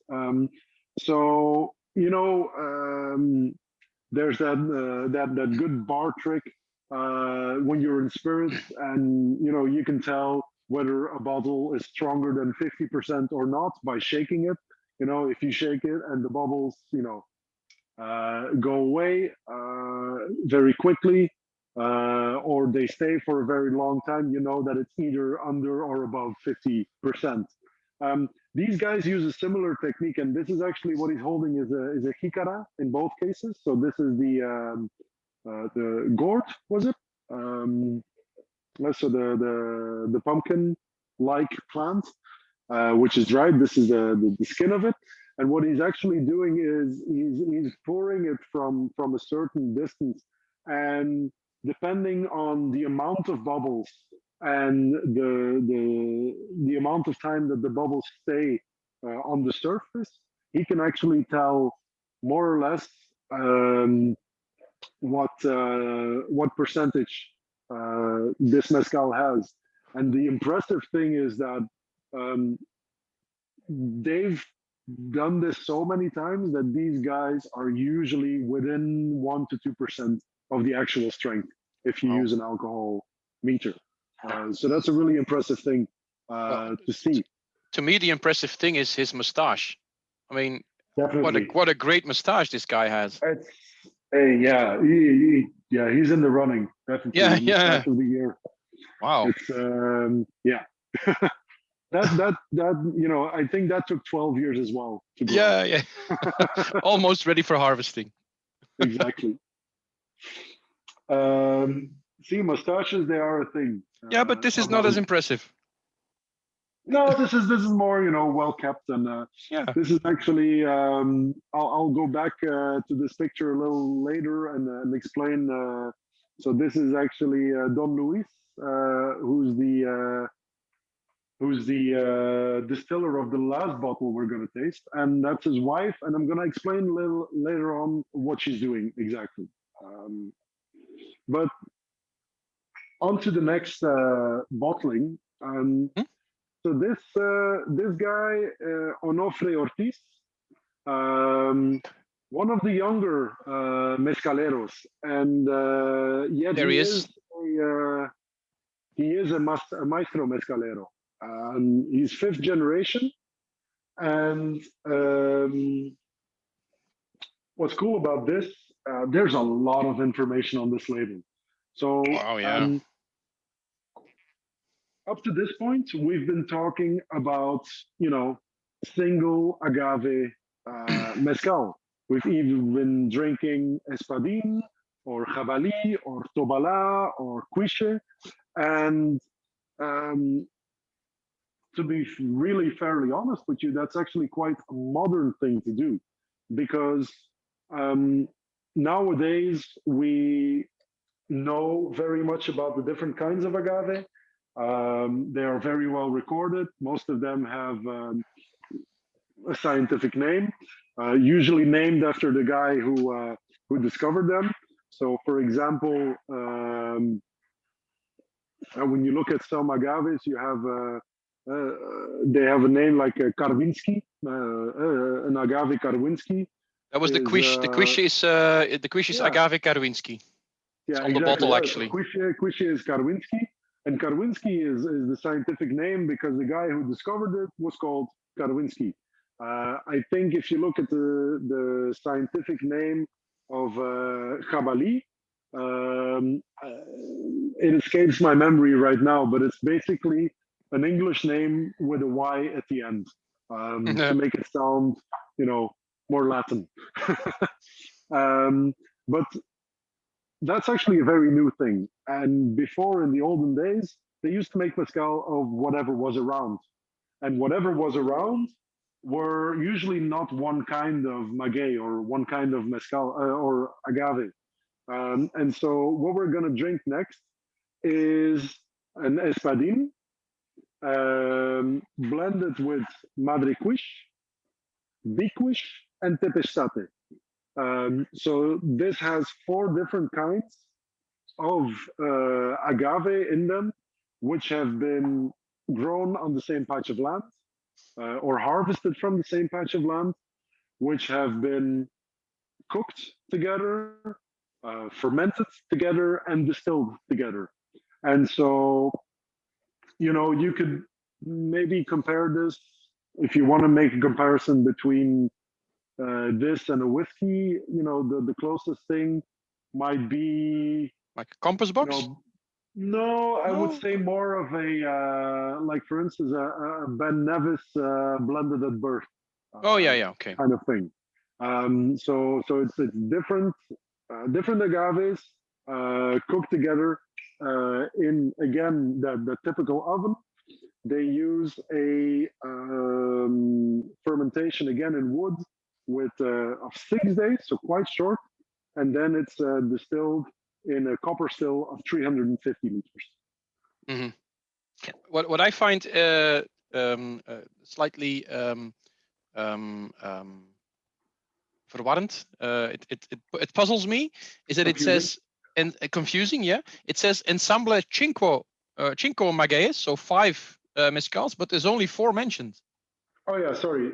S1: There's that good bar trick when you're in spirits, and you can tell whether a bottle is stronger than 50% or not by shaking it. If you shake it and the bubbles go away very quickly, or they stay for a very long time, that it's either under or above 50%. These guys use a similar technique, and this is actually what he's holding is a jicara in both cases. So this is the gourd, was it? So the pumpkin-like plant, which is dried. This is the skin of it. And what he's actually doing is he's pouring it from a certain distance, and depending on the amount of bubbles and the amount of time that the bubbles stay on the surface, he can actually tell more or less what percentage this mezcal has. And the impressive thing is that they've done this so many times that these guys are usually within 1 to 2% of the actual strength if you use an alcohol meter. So that's a really impressive thing
S2: Well,
S1: to see.
S2: To me, the impressive thing is his mustache. I mean,
S1: Definitely.
S2: what a great mustache this guy has.
S1: It's, yeah, he's in the running. Definitely.
S2: Yeah,
S1: Mustache of the year.
S2: Wow.
S1: It's yeah. that I think that took 12 years as well to grow.
S2: Yeah. Almost ready for harvesting.
S1: Exactly. See, mustaches, they are a thing.
S2: Yeah, but this is not as impressive.
S1: No, this is more, well kept, and
S2: Yeah.
S1: this is actually. I'll go back to this picture a little later and explain. So this is actually Don Luis, who's the distiller of the last bottle we're going to taste, and that's his wife. And I'm going to explain a little later on what she's doing exactly. But on to the next bottling. So this guy, Onofre Ortiz, one of the younger mezcaleros, and yet
S2: There
S1: he
S2: he
S1: is a maestro mezcalero. He's 5th generation, and what's cool about this, there's a lot of information on this label. So
S2: wow, yeah.
S1: Up to this point, we've been talking about, single agave mezcal. We've even been drinking Espadin or Jabali or Tobala or Cuishe. And to be really fairly honest with you, that's actually quite a modern thing to do, because nowadays we know very much about the different kinds of agave. They are very well recorded. Most of them have a scientific name, usually named after the guy who discovered them. So, for example, when you look at some agaves, you have they have a name like Karwinski, an agave Karwinski.
S2: That was the Cuishe. The Cuishe is Agave Karwinski.
S1: Yeah,
S2: it's on the bottle actually.
S1: Cuishe is Karwinski. And Karwinski is the scientific name because the guy who discovered it was called Karwinski. I think if you look at the scientific name of Jabali, it escapes my memory right now, but it's basically an English name with a Y at the end to make it sound, more Latin. But that's actually a very new thing. And before, in the olden days, they used to make mezcal of whatever was around. And whatever was around were usually not one kind of maguey or one kind of mezcal or agave. And so what we're going to drink next is an espadin blended with madre cuishe, bicuishe, and tepestate. So this has 4 different kinds of agave in them, which have been grown on the same patch of land or harvested from the same patch of land, which have been cooked together, fermented together, and distilled together. And so, you could maybe compare this, if you want to make a comparison between this and a whiskey, the closest thing might be
S2: like a compass box.
S1: No, I would say more of a like, for instance, a Ben Nevis blended at birth.
S2: Okay.
S1: Kind of thing. So it's different agaves cooked together in, again, the typical oven. They use a fermentation again in wood with of 6 days, so quite short, and then it's distilled in a copper still of 350 liters.
S2: Mm-hmm. What I find slightly verwarrend, it puzzles me, is that confusing? It says, and confusing, yeah, it says ensemble cinco magueyes, so 5 mezcals, but there's only 4 mentioned.
S1: Oh yeah, sorry.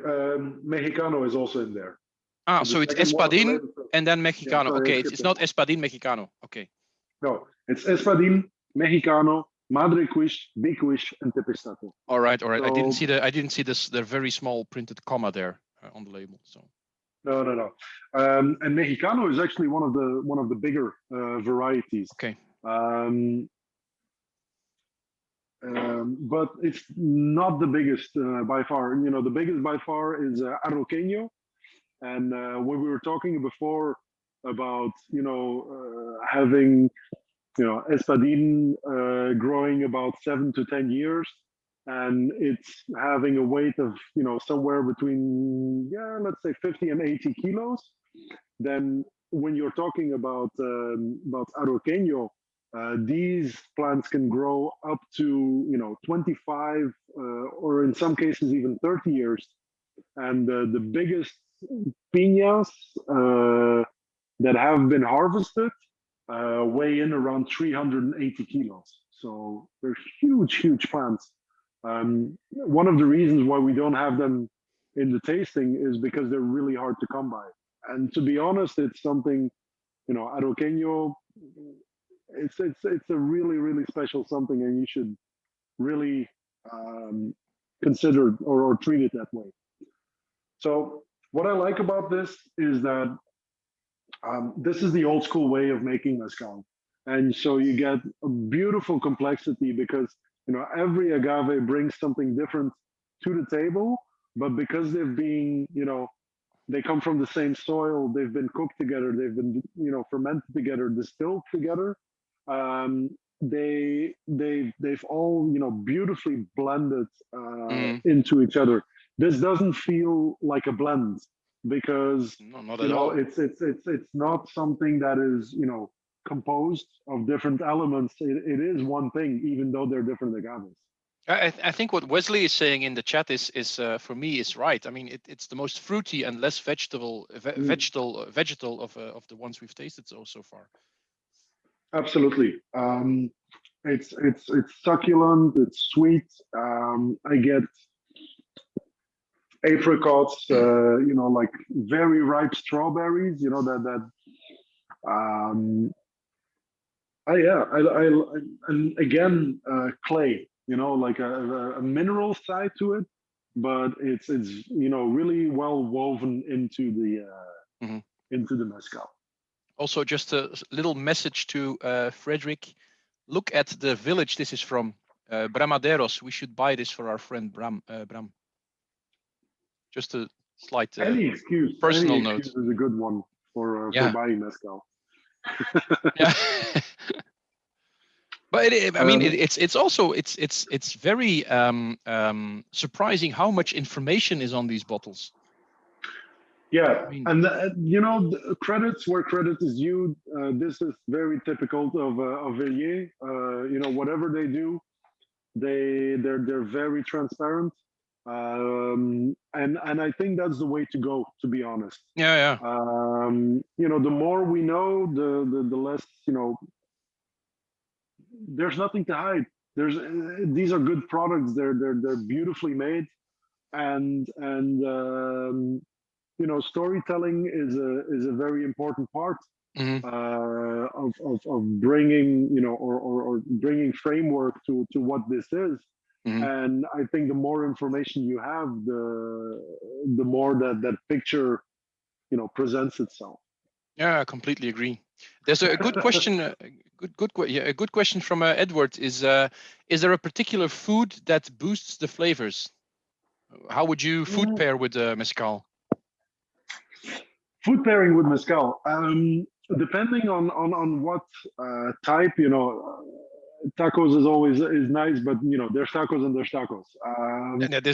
S1: Mexicano is also in there.
S2: So it's Espadin and then Mexicano. Yeah, sorry, okay, it's not Espadin Mexicano. Okay.
S1: No, it's Espadin, Mexicano, Madre Cuishe, Big Cuishe, and Tepesato.
S2: All right. I didn't
S1: So,
S2: see this. The very small printed comma there on the label. So.
S1: no. And Mexicano is actually one of the bigger varieties.
S2: Okay.
S1: But it's not the biggest by far. You know, the biggest by far is Arroqueño. And when we were talking before about, having, Espadin growing about 7 to 10 years, and it's having a weight of, somewhere between, let's say 50 and 80 kilos, then when you're talking about Arroqueño, these plants can grow up to 25 or in some cases even 30 years. And the biggest piñas that have been harvested weigh in around 380 kilos. So they're huge plants. One of the reasons why we don't have them in the tasting is because they're really hard to come by. And to be honest, it's something, Arroqueño, it's a really special something, and you should really consider or treat it that way. So what I like about this is that this is the old school way of making mezcal. And so you get a beautiful complexity because, every agave brings something different to the table, but because they've been, they come from the same soil, they've been cooked together, they've been, fermented together, distilled together. They've all, beautifully blended into each other. This doesn't feel like a blend because
S2: not at all.
S1: It's not something that is composed of different elements. It is one thing, even though they're different agaves.
S2: I think what Wesley is saying in the chat is for me is right. I mean, it's the most fruity and less vegetal of the ones we've tasted so far.
S1: Absolutely. It's succulent. It's sweet. I get apricots. Like very ripe strawberries. And again, clay. Like a mineral side to it, but it's really well woven into the mezcal.
S2: Also, just a little message to Frederick. Look at the village this is from, Bramaderos. We should buy this for our friend Bram. Just a slight personal note.
S1: Is a good one for buying mezcal.
S2: Yeah. But it's also very surprising how much information is on these bottles.
S1: Yeah, and credits where credit is due. This is very typical of Villiers. Whatever they do, they're very transparent, and I think that's the way to go. To be honest.
S2: Yeah.
S1: The more we know, the less There's nothing to hide. These are good products. They're beautifully made, and storytelling is a very important part of bringing or bringing framework to what this is. And I think the more information you have, the more that picture presents itself.
S2: Yeah, I completely agree. There's a good question. A good question from Edward is there a particular food that boosts the flavors? How would you food pair with mezcal?
S1: Food pairing with mezcal, depending on what type. Tacos is nice, but there's tacos and there's tacos.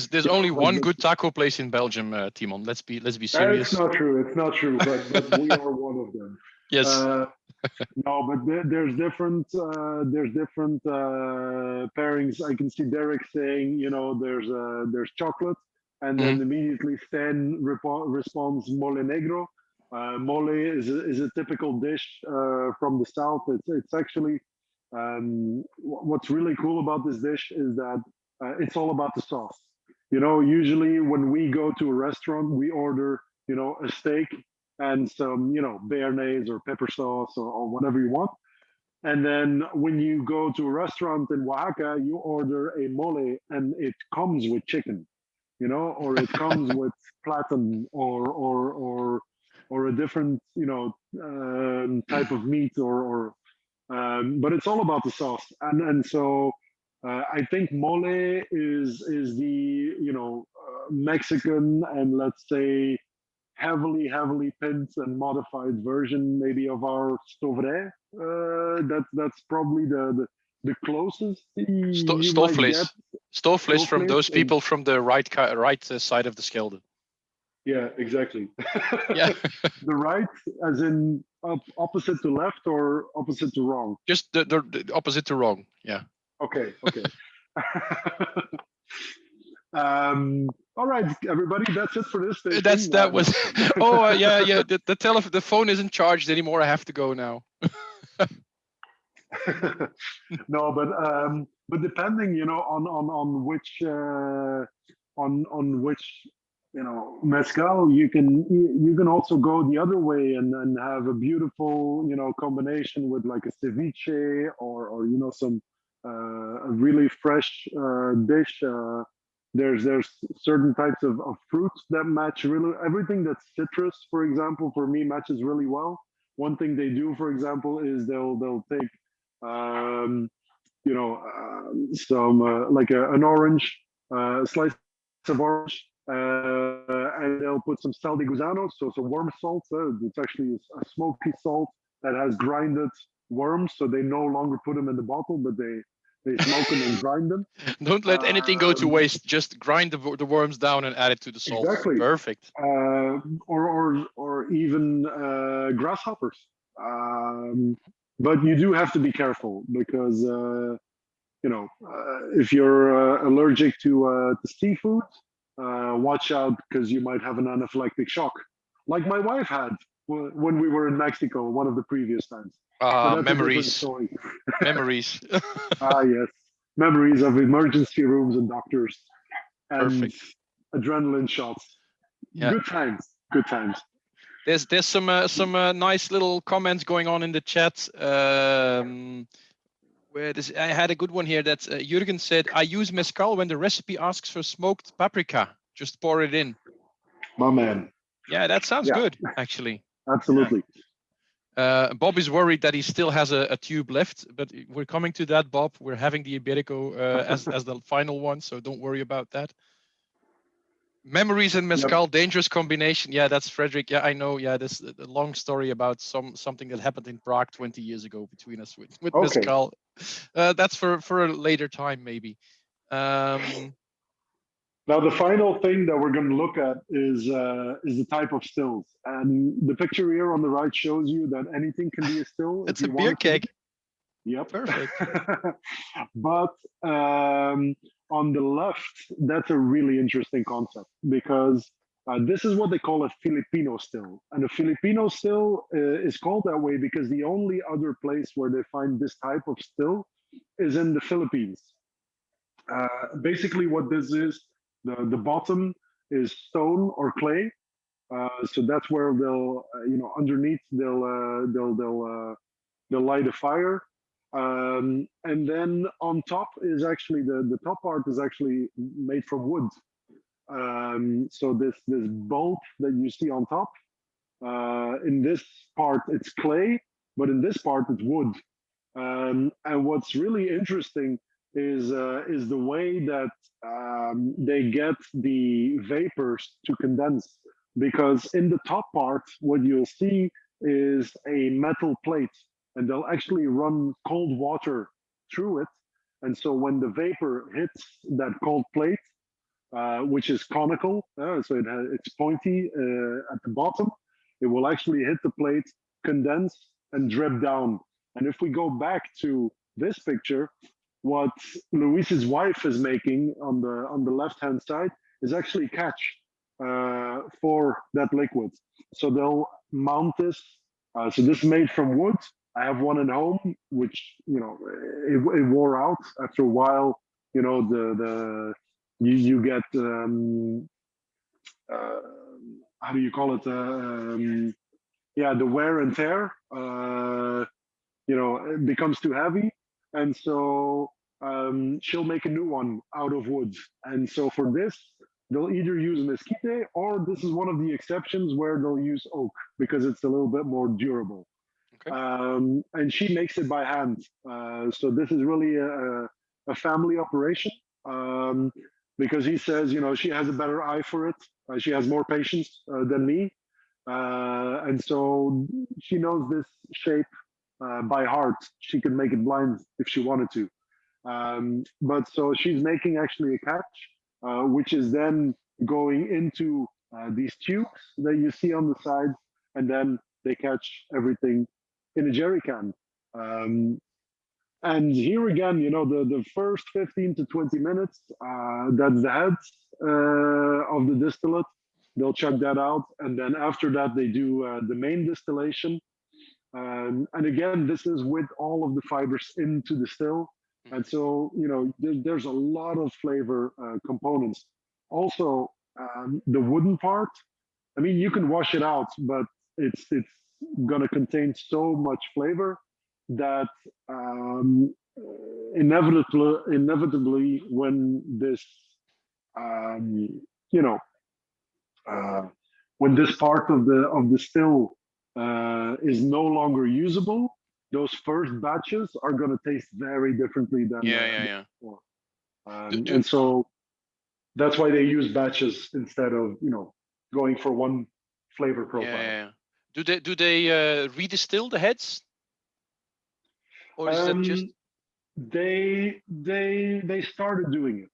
S2: There's only one good taco place in Belgium, Timon. Let's be serious.
S1: It's not true. But we are one of them.
S2: Yes.
S1: No, but there's different pairings. I can see Derek saying, there's chocolate, and then immediately Stan responds mole negro. Mole is a typical dish from the south. It's actually what's really cool about this dish is that it's all about the sauce. Usually when we go to a restaurant, we order a steak and some béarnaise or pepper sauce or whatever you want, And then when you go to a restaurant in Oaxaca, you order a mole and it comes with chicken, you know, or it comes with platen or a different, you know, type of meat but it's all about the sauce. And so I think mole is the, you know, Mexican and let's say heavily pinned and modified version maybe of our stovre. That's probably the closest you might get.
S2: Stoofvlees from
S1: Stoofvlees
S2: those
S1: and-
S2: people from the right side of the Schelde.
S1: Yeah, exactly.
S2: Yeah.
S1: The right, as in opposite to left or opposite to wrong?
S2: Just the opposite to wrong. Yeah.
S1: Okay. All right, everybody, that's it for this station.
S2: That was. Oh yeah. The phone isn't charged anymore. I have to go now.
S1: No, but depending, you know, on which on which, you know, mezcal, you can also go the other way and have a beautiful, you know, combination with like a ceviche or you know, some a really fresh dish. There's certain types of fruits that match really. Everything that's citrus, for example, for me matches really well. One thing they do, for example, is they'll take you know, some like an orange, slice of orange, and they'll put some sal de gusano, so worm salt. It's actually a smoky salt that has grinded worms, so they no longer put them in the bottle, but they smoke them and grind them.
S2: Don't let anything go to waste. Just grind the worms down and add it to the salt.
S1: Exactly.
S2: Perfect.
S1: Or even grasshoppers. But you do have to be careful because you know, if you're allergic to seafood, watch out because you might have an anaphylactic shock, like my wife had when we were in Mexico one of the previous times.
S2: Memories. Memories.
S1: Yes, memories of emergency rooms and doctors and
S2: Perfect.
S1: adrenaline shots. Yeah. Good times.
S2: There's some nice little comments going on in the chat. I had a good one here that Jürgen said, I use mezcal when the recipe asks for smoked paprika. Just pour it in.
S1: My man.
S2: Yeah, that sounds good, actually.
S1: Absolutely.
S2: Yeah. Bob is worried that he still has a tube left, but we're coming to that, Bob. We're having the Iberico as the final one, so don't worry about that. Memories and mezcal, dangerous combination. Yeah, that's Frederick. Yeah, I know. Yeah, this a long story about something that happened in Prague 20 years ago between us with mezcal. That's for a later time, maybe.
S1: Now, the final thing that we're going to look at is the type of stills. And the picture here on the right shows you that anything can be a still.
S2: It's a beer keg.
S1: Yep.
S2: Perfect.
S1: But on the left, that's a really interesting concept because this is what they call a Filipino still. And a Filipino still is called that way because the only other place where they find this type of still is in the Philippines. Basically, what this is, the bottom is stone or clay, so that's where they'll, you know, underneath they'll light a fire, and then on top is actually the top part is actually made from wood. So this bolt that you see on top, in this part it's clay, but in this part it's wood. And what's really interesting is the way that they get the vapors to condense, because in the top part what you'll see is a metal plate, and they'll actually run cold water through it, and so when the vapor hits that cold plate, which is conical, so it's pointy at the bottom, it will actually hit the plate, condense, and drip down. And if we go back to this picture, what Luis's wife is making on the left-hand side is actually catch for that liquid. So they'll mount this. So this is made from wood. I have one at home, which, you know, it wore out after a while. You know, you get how do you call it? Yeah, the wear and tear. it becomes too heavy, and so she'll make a new one out of wood. And so for this, they'll either use mesquite, or this is one of the exceptions where they'll use oak because it's a little bit more durable.
S2: Okay.
S1: And she makes it by hand. So this is really a family operation, because he says, she has a better eye for it. She has more patience than me. And so she knows this shape by heart. She could make it blind if she wanted to. But so she's making actually a catch, which is then going into these tubes that you see on the side, and then they catch everything in a jerry can. And here again, the first 15 to 20 minutes, that's the head of the distillate. They'll check that out. And then after that, they do the main distillation. And again, this is with all of the fibers into the still. And so, there's a lot of flavor components. Also, the wooden part, I mean, you can wash it out, but it's going to contain so much flavor that inevitably when this, when this part of the still is no longer usable, those first batches are going to taste very differently than before. And so that's why they use batches instead of going for one flavor profile.
S2: Do they redistill the heads, or is that just?
S1: They started doing it.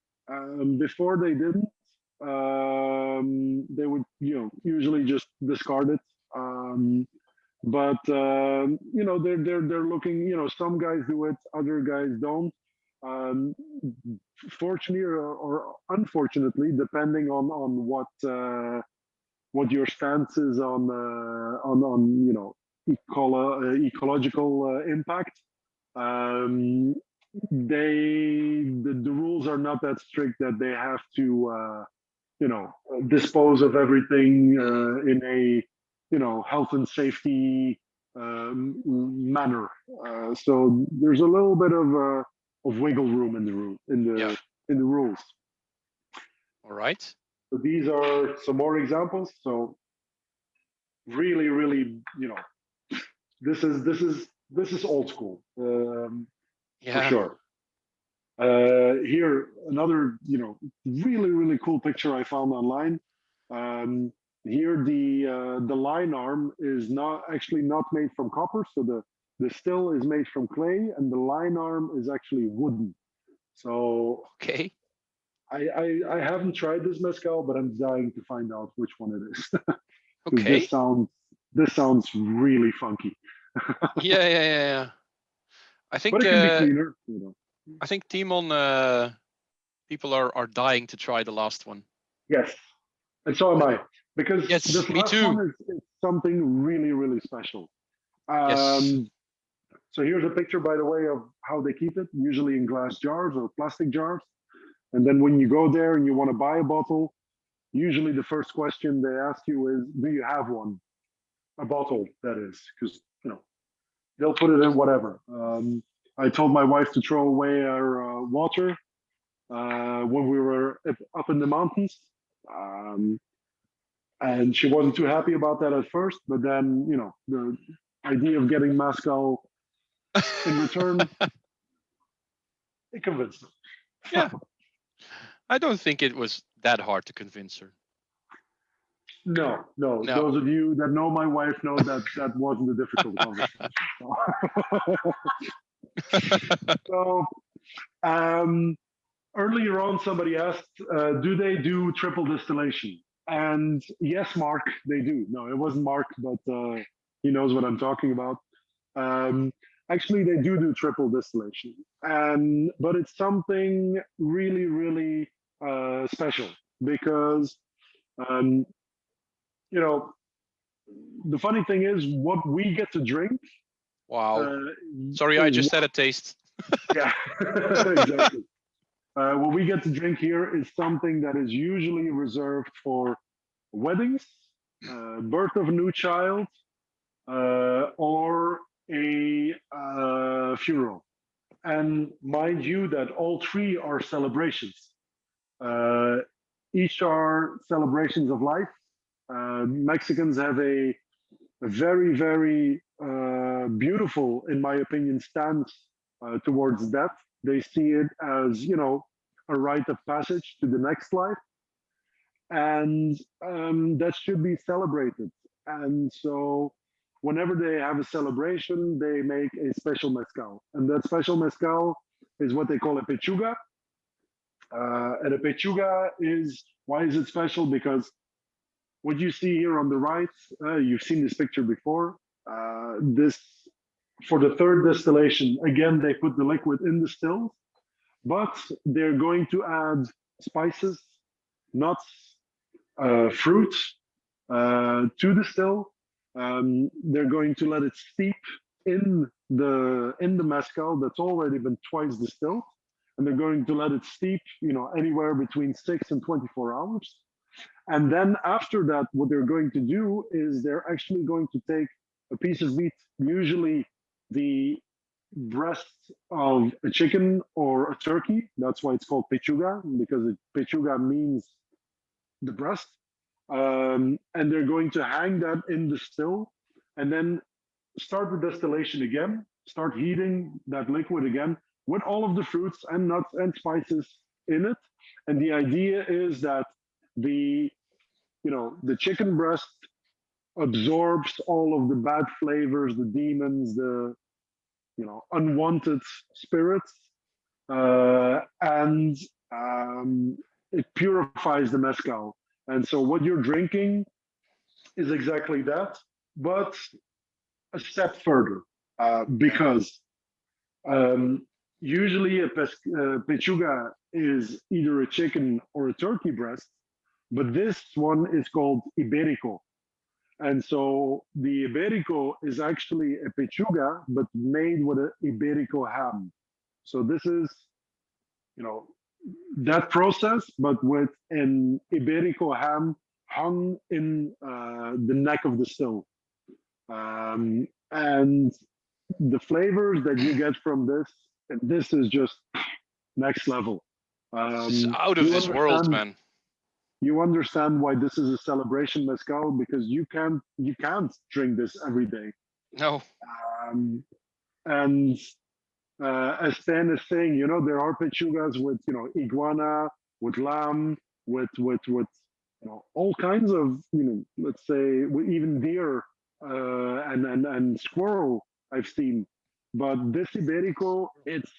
S1: Before they didn't. They would usually just discard it. But they're looking. Some guys do it, other guys don't. Fortunately or unfortunately, depending on what your stance is on ecological impact. The rules are not that strict that they have to dispose of everything in a health and safety manner. So there's a little bit of wiggle room in the rules.
S2: All right.
S1: So these are some more examples. So really, really, this is old school. For sure. Here, another, really, really cool picture I found online. Here, the line arm is not made from copper, so the still is made from clay, and the line arm is actually wooden. So
S2: okay,
S1: I haven't tried this mezcal, but I'm dying to find out which one it is.
S2: Okay.
S1: This sounds really funky.
S2: Yeah. I think.
S1: But it can be cleaner,
S2: I think Timon people are dying to try the last one.
S1: Yes, and so am I, because this
S2: me
S1: last
S2: too.
S1: one is something really, really special.
S2: Yes.
S1: So here's a picture, by the way, of how they keep it, usually in glass jars or plastic jars. And then when you go there and you want to buy a bottle, usually the first question they ask you is, do you have one? A bottle, that is, because they'll put it in whatever. I told my wife to throw away our water when we were up in the mountains. And she wasn't too happy about that at first, but then, the idea of getting mezcal in return, it convinced her.
S2: Yeah. I don't think it was that hard to convince her.
S1: No. Those of you that know my wife know that wasn't a difficult conversation. So, earlier on, somebody asked, do they do triple distillation? And yes, Mark, they do. No, it wasn't Mark, but he knows what I'm talking about. Actually, they do triple distillation, but it's something really, really special because, the funny thing is what we get to drink.
S2: Wow. Sorry, I just had a taste.
S1: Yeah, exactly. What we get to drink here is something that is usually reserved for weddings, birth of a new child, or a funeral. And mind you that all three are celebrations. Uh, each are celebrations of life. Mexicans have a very, very beautiful, in my opinion, stance towards death. They see it as, a rite of passage to the next life. And that should be celebrated. And so whenever they have a celebration, they make a special mezcal. And that special mezcal is what they call a pechuga. And a pechuga why is it special? Because what you see here on the right, you've seen this picture before. This, for the third distillation, again, they put the liquid in the stills, but they're going to add spices, nuts, fruits to the still. They're going to let it steep in the mezcal that's already been twice distilled, and they're going to let it steep, anywhere between 6 and 24 hours. And then after that, what they're going to do is they're actually going to take a piece of meat, usually the breast of a chicken or a turkey. That's why it's called pechuga, because pechuga means the breast. And they're going to hang that in the still and then start the distillation again, start heating that liquid again with all of the fruits and nuts and spices in it. And the idea is that the chicken breast absorbs all of the bad flavors, the demons, the unwanted spirits, and it purifies the mezcal. And so what you're drinking is exactly that, but a step further, because usually a pechuga is either a chicken or a turkey breast, but this one is called Iberico. And so the Iberico is actually a pechuga, but made with an Iberico ham. So this is, that process, but with an Iberico ham hung in the neck of the still. And the flavors that you get from this, and this is just next level.
S2: It's out of this world, man.
S1: You understand why this is a celebration mezcal, because you can't drink this every day.
S2: No.
S1: And as Stan is saying, there are pechugas with iguana, with lamb, with all kinds of let's say with even deer and squirrel I've seen, but this Iberico, it's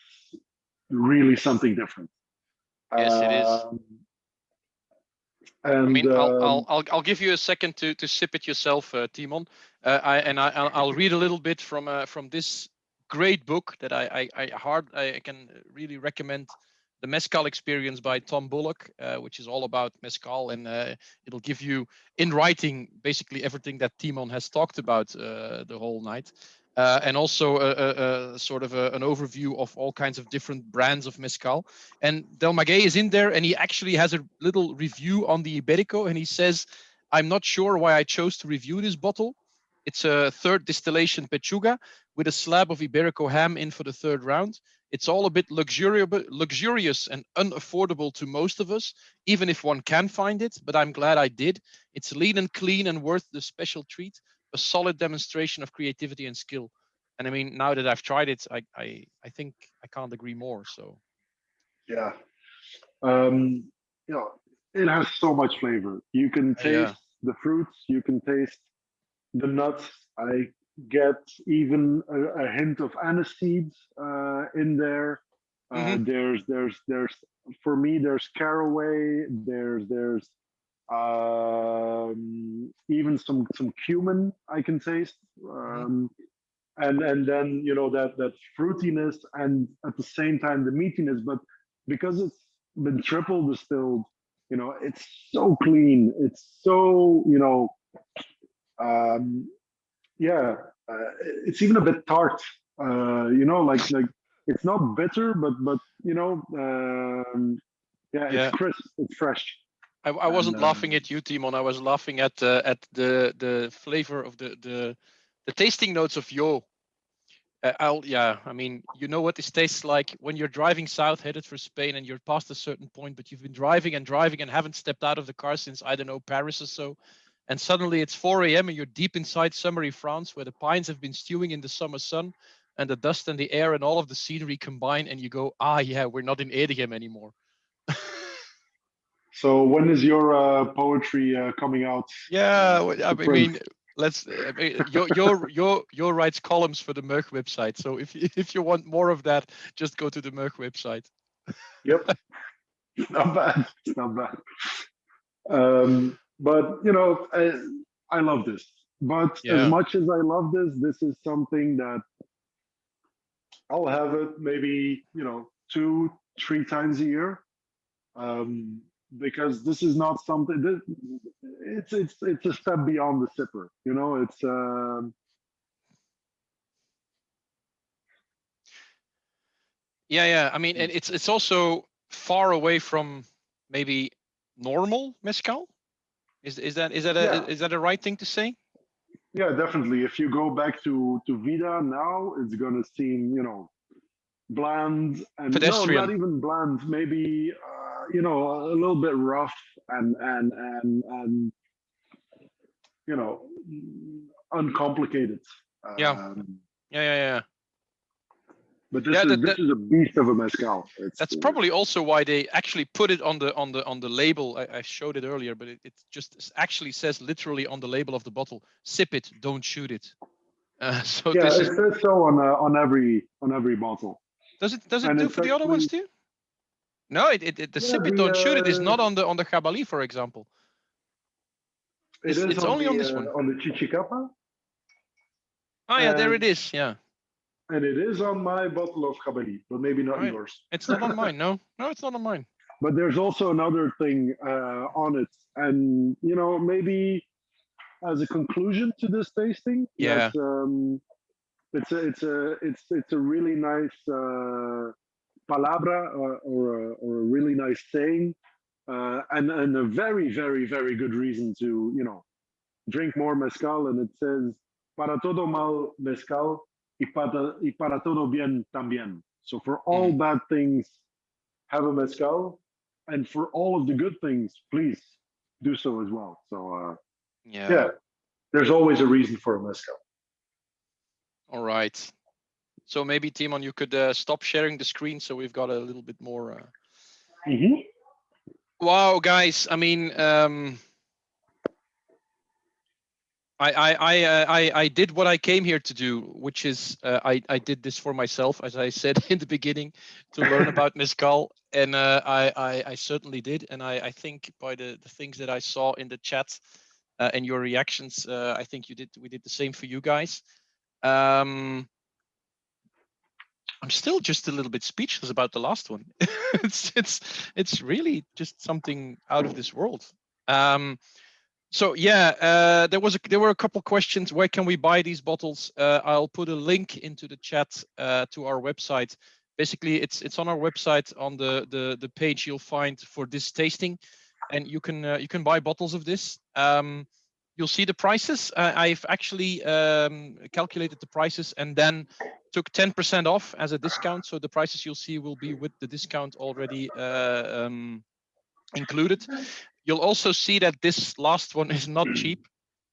S1: really something different.
S2: Yes, it is.
S1: And,
S2: I mean, I'll give you a second to sip it yourself, Timon. I'll read a little bit from this great book that I can really recommend, The Mezcal Experience by Tom Bullock, which is all about mezcal, and it'll give you in writing basically everything that Timon has talked about the whole night. And also a sort of an overview of all kinds of different brands of mezcal. And Del Maguey is in there, and he actually has a little review on the Iberico, and he says, "I'm not sure why I chose to review this bottle. It's a third distillation pechuga with a slab of Iberico ham in for the third round. It's all a bit luxurious and unaffordable to most of us, even if one can find it, but I'm glad I did. It's lean and clean and worth the special treat. A solid demonstration of creativity and skill." And I mean, now that I've tried it, I think I can't agree more. So
S1: yeah, it has so much flavor. You can taste the fruits, you can taste the nuts. I get even a hint of anise in there. There's for me, there's caraway. There's even some cumin I can taste, and then that fruitiness, and at the same time the meatiness. But because it's been triple distilled, it's so clean. It's so it's even a bit tart. Like it's not bitter, but it's crisp, it's fresh.
S2: I wasn't laughing at you, Timon. I was laughing at the flavor of the tasting notes of Yo. Yeah, I mean, you know what this tastes like when you're driving south headed for Spain and you're past a certain point, but you've been driving and driving and haven't stepped out of the car since, I don't know, Paris or so. And suddenly it's 4 a.m. and you're deep inside summery France where the pines have been stewing in the summer sun and the dust and the air and all of the scenery combine. And you go, yeah, we're not in Edegem anymore.
S1: So when is your poetry coming out?
S2: Yeah, I mean, let's. Your writes columns for the Merck website. So if you want more of that, just go to the Merck website.
S1: Yep, it's not bad. It's not bad. But I love this. But as
S2: Yeah.
S1: much as I love this is something that I'll have it maybe 2-3 times a year. Because this is not something that it's a step beyond the sipper. It's
S2: Yeah. I mean, and it's also far away from maybe normal mezcal. Is that a right thing to say?
S1: Yeah, definitely. If you go back to Vida now, it's gonna seem bland and
S2: Pedestrian.
S1: no, not even bland. Maybe a little bit rough and uncomplicated.
S2: Yeah.
S1: But this is a beast of a mezcal.
S2: That's probably also why they actually put it on the label. I showed it earlier, but it just actually says literally on the label of the bottle: "Sip it, don't shoot it." So
S1: yeah, it says so on every bottle.
S2: Does it do for the other ones too? No, the "Sip it, don't shoot it" is not on the Jabali, for example. It's only on this one.
S1: On the Chichicapa.
S2: Oh yeah, there it is. Yeah.
S1: And it is on my bottle of Jabali, but maybe not yours.
S2: It's not on mine. No, it's not on mine.
S1: But there's also another thing on it, and maybe as a conclusion to this tasting,
S2: yeah,
S1: it's a really nice palabra or a really nice saying, and a very very very good reason to drink more mezcal. And it says, "Para todo mal mezcal. Y para todo bien también." So for all bad things, have a mezcal, and for all of the good things, please do so as well. So yeah, there's always a reason for a mezcal.
S2: All right. So maybe Timon, you could stop sharing the screen so we've got a little bit more. Wow, guys! I mean. I did what I came here to do, which is I did this for myself, as I said in the beginning, to learn about mezcal, and I certainly did. And I think by the things that I saw in the chat and your reactions, I think we did the same for you guys. I'm still just a little bit speechless about the last one. it's really just something out of this world. So yeah, there were a couple questions. Where can we buy these bottles? I'll put a link into the chat to our website. Basically, it's on our website on the page you'll find for this tasting, and you can buy bottles of this. You'll see the prices. I've actually calculated the prices and then took 10% off as a discount. So the prices you'll see will be with the discount already included. You'll also see that this last one is not cheap.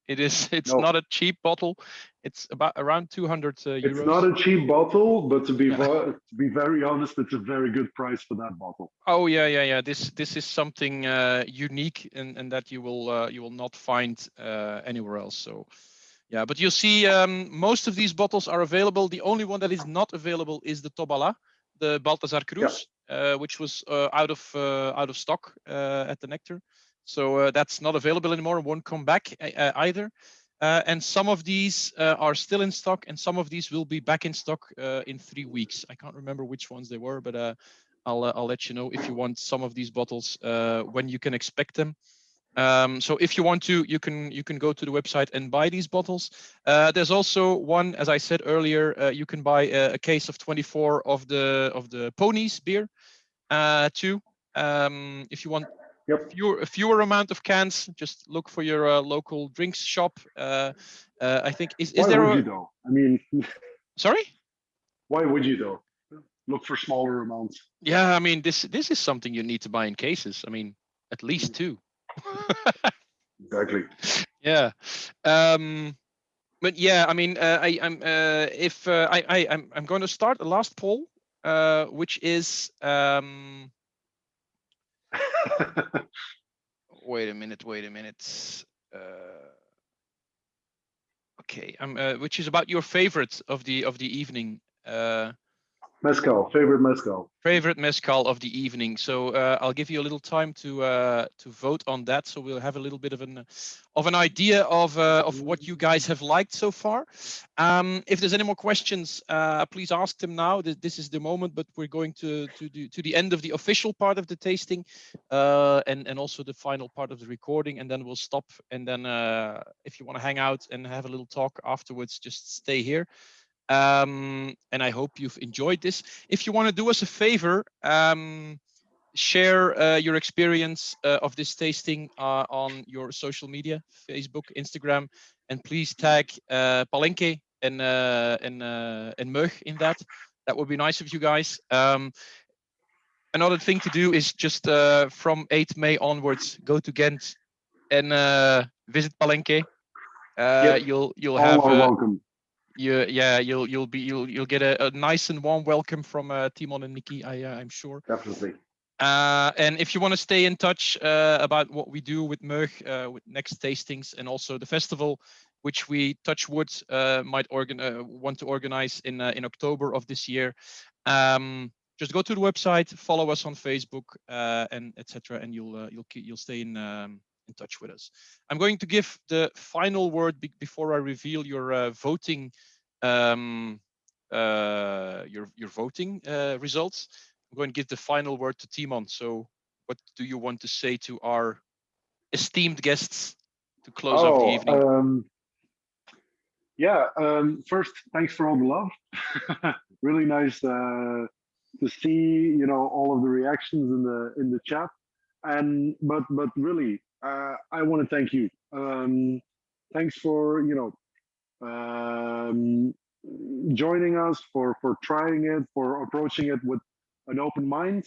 S2: It's not a cheap bottle. It's around 200 euros.
S1: It's not a cheap bottle, but to be very honest, it's a very good price for that bottle.
S2: Oh yeah. This is something unique and that you will not find anywhere else. So yeah, but you'll see most of these bottles are available. The only one that is not available is the Tobala, the Baltazar Cruz, which was out of stock at the Nectar. So that's not available anymore and won't come back either. And some of these are still in stock, and some of these will be back in stock in 3 weeks. I can't remember which ones they were, but I'll let you know if you want some of these bottles when you can expect them. So if you want to, you can go to the website and buy these bottles. There's also one, as I said earlier, you can buy a case of 24 of the Ponies beer too. If you want a fewer amount of cans, just look for your local drinks shop. I think is there?
S1: Would you though? I mean,
S2: sorry.
S1: Why would you though? Look for smaller amounts.
S2: Yeah, I mean, this is something you need to buy in cases. I mean, at least two.
S1: Exactly.
S2: Yeah. But yeah, I mean, I'm going to start the last poll, which is wait a minute. Okay, which is about your favorite of the evening.
S1: Mezcal, favorite mezcal.
S2: Favorite mezcal of the evening. So I'll give you a little time to vote on that. So we'll have a little bit of an idea of what you guys have liked so far. If there's any more questions, please ask them now. This is the moment, but we're going to the end of the official part of the tasting, and also the final part of the recording, and then we'll stop. And then if you want to hang out and have a little talk afterwards, just stay here. And I hope you've enjoyed this. If you want to do us a favor, share your experience of this tasting on your social media, Facebook, Instagram, and please tag Palenque and Meug in that. That would be nice of you guys. Another thing to do is just from 8 May onwards, go to Ghent and visit Palenque.
S1: Yep.
S2: You'll
S1: All
S2: have
S1: are welcome.
S2: You'll get a nice and warm welcome from Timon and Nikki, I'm sure.
S1: Definitely.
S2: And if you want to stay in touch about what we do with Meug, with next tastings, and also the festival, which we touch wood might want to organize in October of this year, just go to the website, follow us on Facebook, and etc., and you'll stay in touch with us. I'm going to give the final word before I reveal your voting your voting results. I'm going to give the final word to Timon. So what do you want to say to our esteemed guests to close off the evening?
S1: First, thanks for all the love. Really nice to see, all of the reactions in the chat. And but really, I want to thank you. Thanks for joining us, for trying it, for approaching it with an open mind.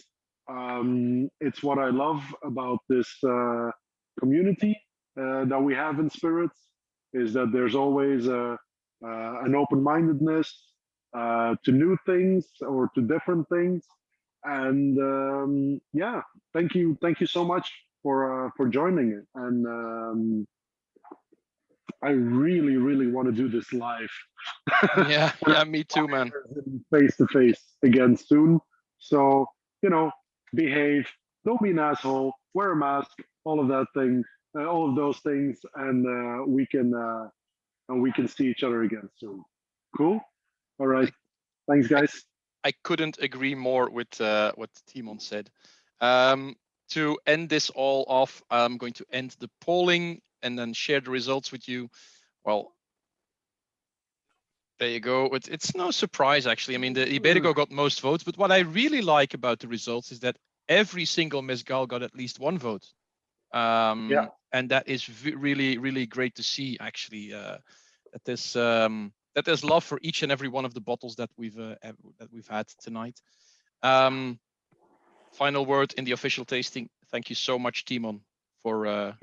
S1: It's what I love about this community that we have in Spirits, is that there's always an open-mindedness to new things or to different things. And thank you so much for joining it. And I really want to do this live.
S2: Yeah, me too, man.
S1: Face to face again soon. So behave, don't be an asshole, wear a mask, all of that thing, all of those things, and we can see each other again soon. Cool. All right. Thanks, guys.
S2: I couldn't agree more with what Timon said. To end this all off, I'm going to end the polling and then share the results with you. Well, there you go. It's no surprise, actually. I mean, the Iberico got most votes, but what I really like about the results is that every single mezcal got at least one vote. And that is really great to see, actually, that there's love for each and every one of the bottles that we've had tonight. Final word in the official tasting. Thank you so much, Timon, for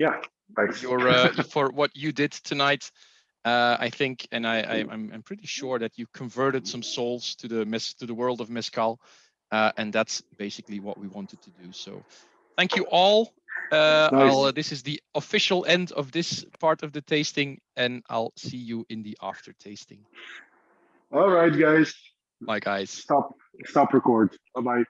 S1: thanks.
S2: For what you did tonight. I think, and I'm pretty sure that you converted some souls to the world of mezcal, and that's basically what we wanted to do. So, thank you all.
S1: Nice.
S2: This is the official end of this part of the tasting, and I'll see you in the after tasting.
S1: All right, guys.
S2: Bye, guys.
S1: Stop record. Bye-bye.